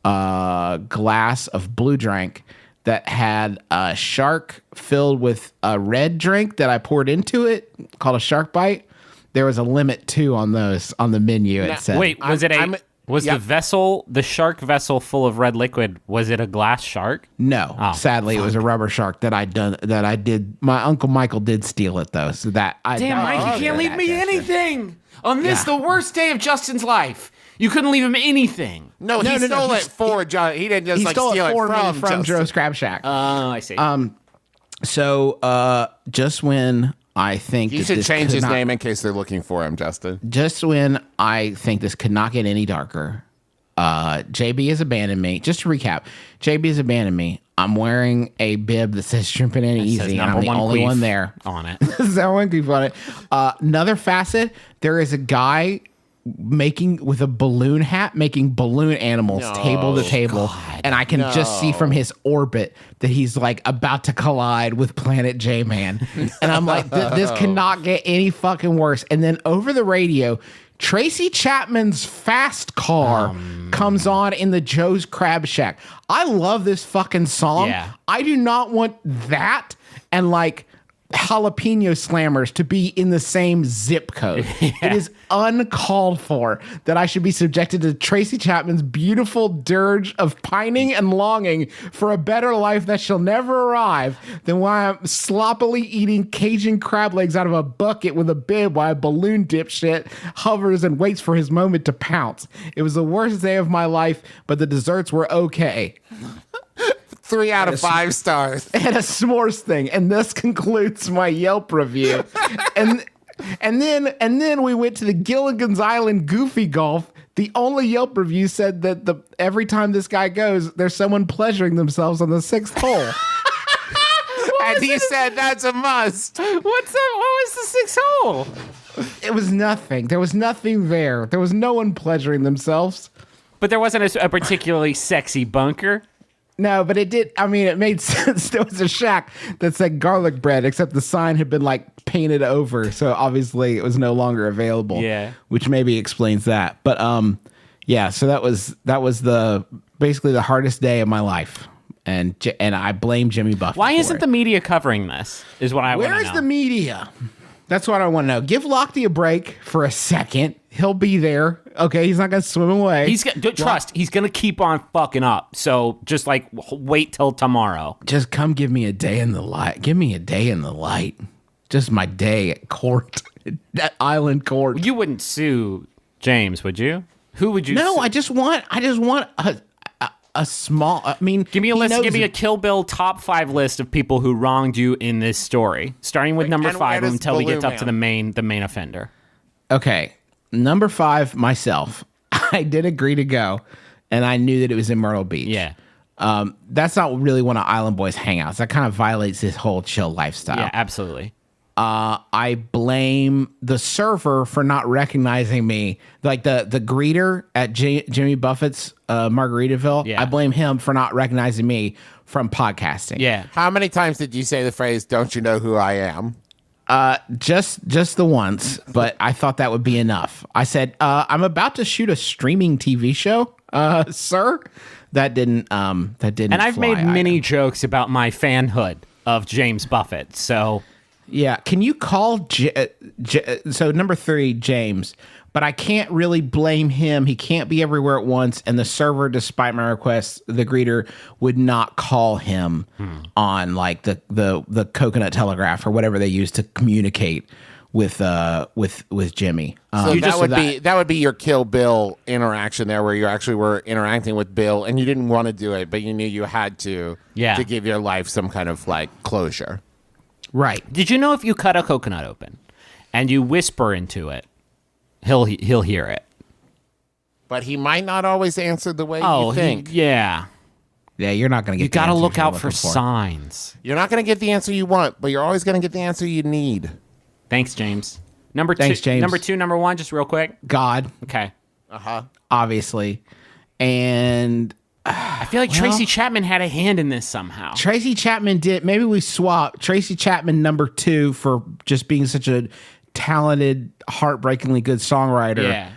Speaker 3: glass of blue drink that had a shark filled with a red drink that I poured into it called a shark bite. There was a limit too on those on the menu. It said.
Speaker 5: Wait, was
Speaker 4: yep.
Speaker 5: the vessel, the shark vessel full of red liquid, was it a glass shark?
Speaker 3: No, sadly, it was a rubber shark that I did. My Uncle Michael did steal it though, so that I
Speaker 5: Damn, Mike, you can't leave me anything on this, the worst day of Justin's life. You couldn't leave him anything.
Speaker 4: No, he stole it for John. He didn't just
Speaker 3: He
Speaker 4: like
Speaker 3: stole
Speaker 4: steal
Speaker 3: it for me
Speaker 4: from
Speaker 3: from
Speaker 4: Justin.
Speaker 3: Joe's Crab Shack.
Speaker 5: Oh, I see.
Speaker 3: So just when I think
Speaker 4: You
Speaker 3: that
Speaker 4: should
Speaker 3: this
Speaker 4: change
Speaker 3: could
Speaker 4: his
Speaker 3: not-
Speaker 4: name in case they're looking for him, Justin.
Speaker 3: Just when I think this could not get any darker, JB has abandoned me. Just to recap, JB has abandoned me. I'm wearing a bib that says Shrimpin' Ain't
Speaker 5: It says
Speaker 3: Easy, and I'm
Speaker 5: number
Speaker 3: the
Speaker 5: one
Speaker 3: only
Speaker 5: queef
Speaker 3: one there.
Speaker 5: on it.
Speaker 3: There's that one queef on it. Another facet, there is a guy with a balloon hat, making balloon animals table to table. And I can just see from his orbit that he's like about to collide with Planet J-Man. And I'm like, this cannot get any fucking worse. And then over the radio, Tracy Chapman's Fast Car comes on in the Joe's Crab Shack. I love this fucking song.
Speaker 5: Yeah.
Speaker 3: I do not want that and like jalapeno slammers to be in the same zip code. It is uncalled for that I should be subjected to Tracy Chapman's beautiful dirge of pining and longing for a better life that shall never arrive than while I'm sloppily eating Cajun crab legs out of a bucket with a bib while a balloon dipshit hovers and waits for his moment to pounce. It was the worst day of my life, but the desserts were okay.
Speaker 4: 3 out of 5 stars.
Speaker 3: And a s'mores thing. And this concludes my Yelp review. and then we went to the Gilligan's Island Goofy Golf. The only Yelp review said that every time this guy goes, there's someone pleasuring themselves on the 6th hole.
Speaker 4: And he said that's a must.
Speaker 5: What was the 6th hole?
Speaker 3: It was nothing. There was nothing there. There was no one pleasuring themselves.
Speaker 5: But there wasn't a particularly sexy bunker.
Speaker 3: No, but it did. I mean, it made sense. There was a shack that said garlic bread, except the sign had been like painted over. So obviously it was no longer available.
Speaker 5: Yeah.
Speaker 3: Which maybe explains that. But yeah, so that was basically the hardest day of my life. And I blame Jimmy Buffett.
Speaker 5: Why
Speaker 3: for
Speaker 5: isn't
Speaker 3: it.
Speaker 5: the media covering this? Is what I want to know.
Speaker 3: Where is the media? That's what I want to know. Give Lochte a break for a second. He'll be there. Okay, he's not going to swim away.
Speaker 5: He's going to keep on fucking up. So just like wait till tomorrow.
Speaker 3: Just come give me a day in the light. Give me a day in the light. Just my day at court. That island court.
Speaker 5: You wouldn't sue James, would you? Who would you
Speaker 3: No,
Speaker 5: sue?
Speaker 3: I just want a small. I mean,
Speaker 5: Give me a
Speaker 3: he
Speaker 5: list.
Speaker 3: knows
Speaker 5: Give me a
Speaker 3: it.
Speaker 5: Kill Bill top 5 list of people who wronged you in this story, starting with number
Speaker 4: and
Speaker 5: 5
Speaker 4: where does
Speaker 5: until we get
Speaker 4: Balloon
Speaker 5: up to the main offender.
Speaker 3: Okay, number 5, myself. I did agree to go, and I knew that it was in Myrtle Beach.
Speaker 5: Yeah,
Speaker 3: That's not really one of Island Boys' hangouts. That kind of violates this whole chill lifestyle.
Speaker 5: yeah, absolutely.
Speaker 3: I blame the server for not recognizing me. Like the greeter at Jimmy Buffett's Margaritaville.
Speaker 5: Yeah.
Speaker 3: I blame him for not recognizing me from podcasting.
Speaker 5: Yeah,
Speaker 4: How many times did you say the phrase, "Don't you know who I am"?
Speaker 3: Just the once, but I thought that would be enough. I said, I'm about to shoot a streaming TV show, sir. That didn't. And
Speaker 5: I've
Speaker 3: fly
Speaker 5: made
Speaker 3: either.
Speaker 5: many jokes about my fanhood of James Buffett. So
Speaker 3: Yeah, can you call so number 3, James? But I can't really blame him. He can't be everywhere at once, and the server, despite my request, the greeter would not call him on like the coconut telegraph or whatever they use to communicate with Jimmy.
Speaker 4: So that would be your Kill Bill interaction there, where you actually were interacting with Bill, and you didn't want to do it, but you knew you had to give your life some kind of like closure.
Speaker 3: Right.
Speaker 5: did you know if you cut a coconut open and you whisper into it, he'll hear it?
Speaker 4: But he might not always answer the way
Speaker 5: Oh,
Speaker 4: you think.
Speaker 5: yeah.
Speaker 3: Yeah, you're not going to get.
Speaker 5: You got to
Speaker 3: the
Speaker 5: look
Speaker 3: answers you're
Speaker 5: out for
Speaker 3: looking
Speaker 5: signs.
Speaker 4: You're not going to get the answer you want, but you're always going to get the answer you need.
Speaker 5: Thanks, James. Number
Speaker 3: Thanks,
Speaker 5: 2,
Speaker 3: James.
Speaker 5: number 2, number 1, just real quick.
Speaker 3: God,
Speaker 5: Okay.
Speaker 3: obviously, and
Speaker 5: I feel like Tracy Chapman had a hand in this somehow.
Speaker 3: Tracy Chapman did. Maybe we swap Tracy Chapman number 2 for just being such a talented, heartbreakingly good songwriter.
Speaker 5: Yeah.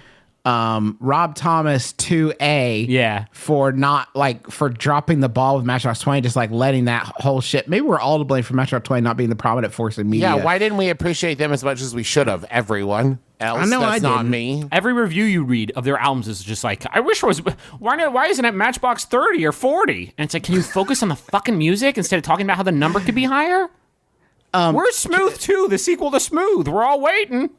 Speaker 3: Rob Thomas 2A.
Speaker 5: Yeah.
Speaker 3: For dropping the ball with Matchbox 20, just like letting that whole shit. Maybe we're all to blame for Matchbox 20 not being the prominent force in media.
Speaker 4: Yeah, why didn't we appreciate them as much as we should have? Everyone else.
Speaker 3: I know
Speaker 4: That's
Speaker 3: I
Speaker 4: not
Speaker 3: didn't.
Speaker 4: me.
Speaker 5: Every review you read of their albums is just like, I wish it was, why isn't it Matchbox 30 or 40? And it's like, can you focus on the fucking music instead of talking about how the number could be higher? Where's Smooth 2, the sequel to Smooth? We're all waiting.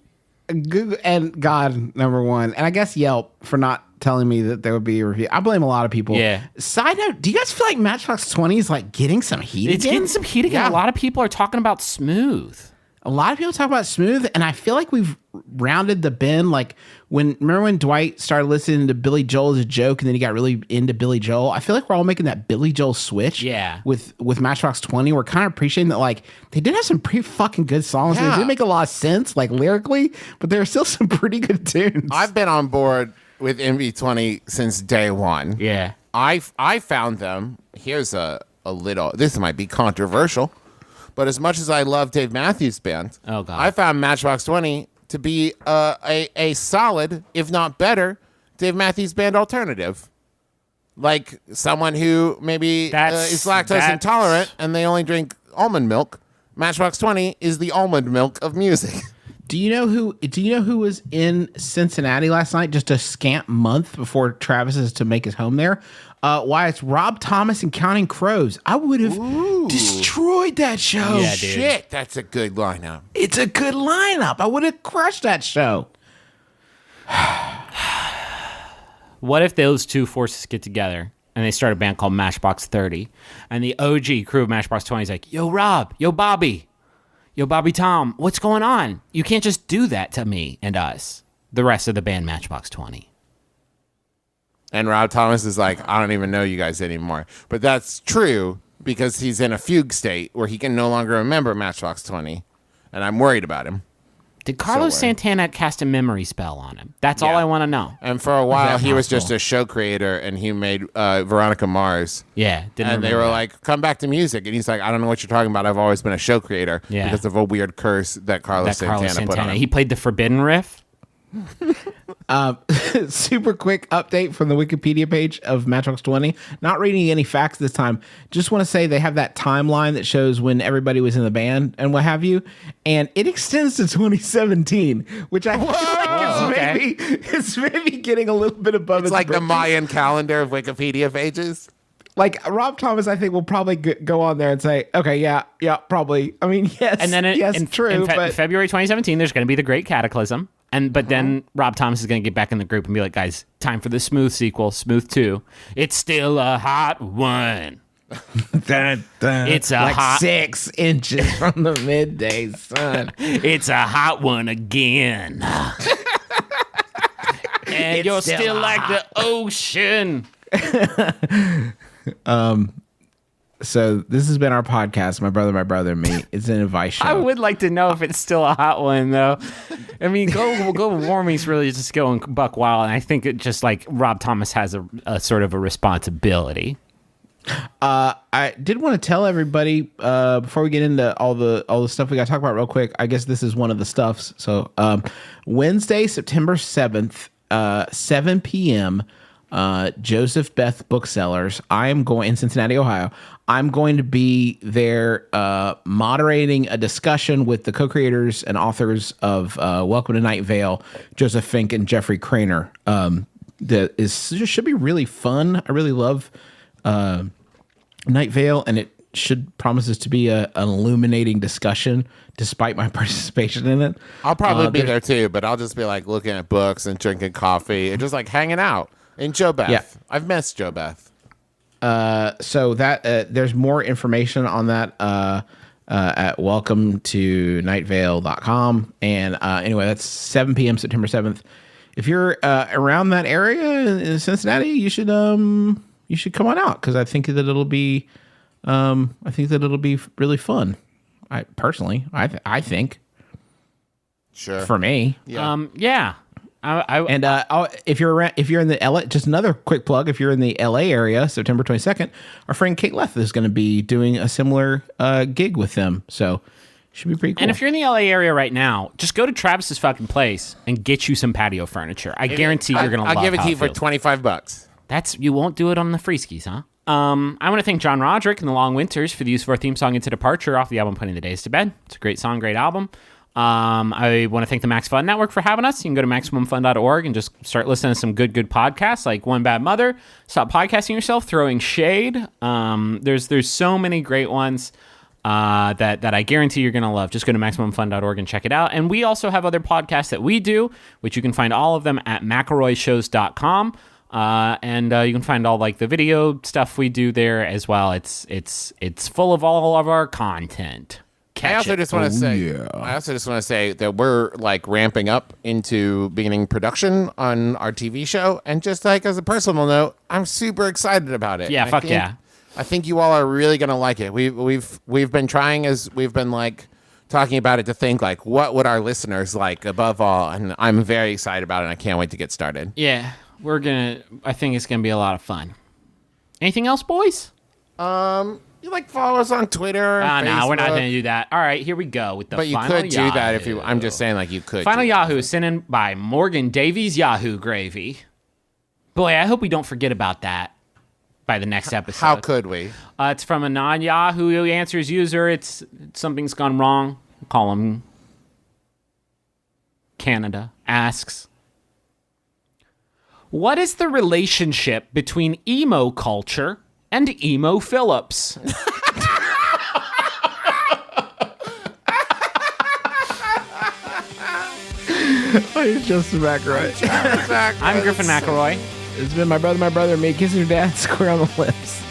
Speaker 3: Google and God number 1, and I guess Yelp for not telling me that there would be a review. I blame a lot of people.
Speaker 5: Yeah.
Speaker 3: Side note: do you guys feel like Matchbox 20 is like getting some heat?
Speaker 5: It's
Speaker 3: again?
Speaker 5: getting some heat again.
Speaker 3: Yeah.
Speaker 5: A lot of people are talking about Smooth.
Speaker 3: A lot of people talk about Smooth, and I feel like we've rounded the bend. Like remember when Dwight started listening to Billy Joel as a joke, and then he got really into Billy Joel. I feel like we're all making that Billy Joel switch.
Speaker 5: Yeah.
Speaker 3: With Matchbox 20, we're kind of appreciating that. Like they did have some pretty fucking good songs. And
Speaker 4: Yeah.
Speaker 3: they did make a lot of sense, like lyrically, but there are still some pretty good tunes.
Speaker 4: I've been on board with MV20 since day one.
Speaker 5: Yeah.
Speaker 4: I found them. Here's a little. This might be controversial, but as much as I love Dave Matthews Band,
Speaker 5: Oh, God.
Speaker 4: I found Matchbox 20 to be a solid, if not better, Dave Matthews Band alternative. Like someone who maybe is lactose intolerant and they only drink almond milk. Matchbox 20 is the almond milk of music.
Speaker 3: Do you know who was in Cincinnati last night, just a scant month before Travis is to make his home there? Why, it's Rob Thomas and Counting Crows. I would have destroyed that show.
Speaker 5: Yeah, dude.
Speaker 4: Shit, that's a good lineup.
Speaker 3: It's a good lineup. I would have crushed that show.
Speaker 5: What if those two forces get together and they start a band called Matchbox 30, and the OG crew of Matchbox 20 is like, yo, Rob, yo, Bobby, Tom, what's going on? You can't just do that to me and us, the rest of the band Matchbox 20.
Speaker 4: And Rob Thomas is like, I don't even know you guys anymore. But that's true because he's in a fugue state where he can no longer remember Matchbox 20. And I'm worried about him.
Speaker 5: Did Carlos Santana cast a memory spell on him? That's all I want to know.
Speaker 4: And for a while,
Speaker 3: that
Speaker 4: he was
Speaker 3: possible?
Speaker 4: just a show creator and he made Veronica Mars.
Speaker 5: Yeah.
Speaker 4: And they were like, come back to music. And he's like, I don't know what you're talking about. I've always been a show creator
Speaker 5: Yeah.
Speaker 4: because of a weird curse that Carlos Santana put on him.
Speaker 5: He played the Forbidden Riff.
Speaker 3: Super quick update from the Wikipedia page of Matchbox 20. Not reading any facts this time. Just want to say they have that timeline that shows when everybody was in the band and what have you. And it extends to 2017, which I feel like is maybe getting a little bit above
Speaker 4: It's
Speaker 3: its
Speaker 4: like the
Speaker 3: britches.
Speaker 4: Mayan calendar of Wikipedia pages.
Speaker 3: Like Rob Thomas, I think will probably go on there and say, "Okay, yeah, probably." I mean, yes,
Speaker 5: And then
Speaker 3: true, but
Speaker 5: February 2017, there's going to be the Great Cataclysm. But then Rob Thomas is going to get back in the group and be like, guys, time for the Smooth sequel, Smooth 2. It's still a hot one. It's a
Speaker 3: like
Speaker 5: hot
Speaker 3: 6 inches from the midday sun.
Speaker 5: It's a hot one again. And
Speaker 3: It's
Speaker 5: you're
Speaker 3: still
Speaker 5: still like the ocean.
Speaker 3: So this has been our podcast, my brother, and me. It's an advice show.
Speaker 5: I would like to know if it's still a hot one, though. I mean, go Warmie's really just going buck wild, and I think it just like Rob Thomas has a sort of a responsibility.
Speaker 3: I did want to tell everybody before we get into all the stuff we got to talk about real quick. I guess this is one of the stuffs. So Wednesday, September 7th, 7 p.m. Joseph Beth Booksellers. I am going in Cincinnati, Ohio. I'm going to be there moderating a discussion with the co-creators and authors of Welcome to Night Vale, Joseph Fink and Jeffrey Craner. That should be really fun. I really love Night Vale, and it promises to be an illuminating discussion despite my participation in it.
Speaker 4: I'll probably be there too, but I'll just be like looking at books and drinking coffee and just like hanging out. And Joe Beth.
Speaker 3: Yeah.
Speaker 4: I've missed Joe Beth.
Speaker 3: So that there's more information on that at welcometonightvale.com. And anyway, that's 7 p.m. September 7th. If you're around that area in Cincinnati, you should come on out because I think that it'll be really fun. I personally, I think
Speaker 4: Sure.
Speaker 3: for me.
Speaker 5: Yeah.
Speaker 3: And if you're in the LA, just another quick plug. If you're in the LA area, September 22nd, our friend Kate Leth is going to be doing a similar gig with them. So should be pretty cool.
Speaker 5: And if you're in the LA area right now, just go to Travis's fucking place and get you some patio furniture. I guarantee you're gonna love.
Speaker 4: I'll give it
Speaker 5: how
Speaker 4: to you for
Speaker 5: feels.
Speaker 4: $25.
Speaker 5: You won't do it on the free skis, huh? I want to thank John Roderick and the Long Winters for the use of our theme song Into Departure off the album Putting the Days to Bed. It's a great song, great album. I want to thank the Max Fun Network for having us. You can go to MaximumFun.org and just start listening to some good podcasts like One Bad Mother, Stop Podcasting Yourself, Throwing Shade. There's so many great ones that I guarantee you're going to love. Just go to MaximumFun.org and check it out. And we also have other podcasts that we do, which you can find all of them at McElroyshows.com. And you can find all like the video stuff we do there as well. It's full of all of our content. catch
Speaker 4: I also
Speaker 5: it.
Speaker 4: just want to say,
Speaker 3: yeah.
Speaker 4: I also just want to say that we're like ramping up into beginning production on our TV show, and just like as a personal note, I'm super excited about it.
Speaker 5: Yeah,
Speaker 4: I
Speaker 5: fuck
Speaker 4: think-
Speaker 5: yeah.
Speaker 4: I think you all are really gonna like it. We've been trying, as we've been like talking about it, to think like what would our listeners like above all, and I'm very excited about it. And I can't wait to get started.
Speaker 5: Yeah, I think it's gonna be a lot of fun. Anything else, boys?
Speaker 4: You like follow us on Twitter? And
Speaker 5: No, we're not
Speaker 4: Facebook?
Speaker 5: gonna do that. All right, here we go with the
Speaker 4: But you
Speaker 5: final
Speaker 4: could do that if
Speaker 5: Yahoo.
Speaker 4: you. I'm just saying, like you could.
Speaker 5: Final
Speaker 4: do
Speaker 5: Yahoo is sent in by Morgan Davies Yahoo Gravy. Boy, I hope we don't forget about that by the next episode.
Speaker 4: How could we?
Speaker 5: It's from a non-Yahoo Answers user. It's something's gone wrong. Call him Canada. Asks, what is the relationship between emo culture and emo Phillips?
Speaker 3: It's Justin McElroy.
Speaker 5: I'm Griffin McElroy.
Speaker 3: It's been my brother, me kissing your dad square on the lips.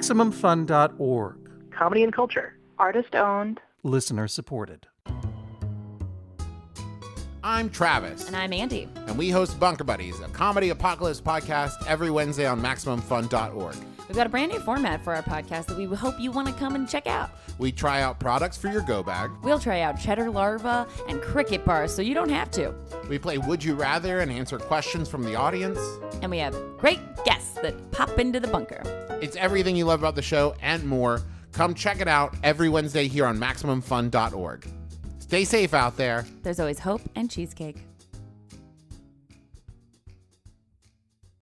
Speaker 7: MaximumFun.org.
Speaker 8: Comedy and culture. Artist owned.
Speaker 7: Listener supported.
Speaker 4: I'm Travis.
Speaker 9: And I'm Andy.
Speaker 4: And we host Bunker Buddies, a comedy apocalypse podcast every Wednesday on MaximumFun.org.
Speaker 9: We've got a brand new format for our podcast that we hope you want to come and check out.
Speaker 4: We try out products for your go bag.
Speaker 9: We'll try out cheddar larva and cricket bars so you don't have to.
Speaker 4: We play Would You Rather and answer questions from the audience.
Speaker 9: And we have great guests that pop into the bunker.
Speaker 4: It's everything you love about the show and more. Come check it out every Wednesday here on MaximumFun.org. Stay safe out there.
Speaker 9: There's always hope and cheesecake.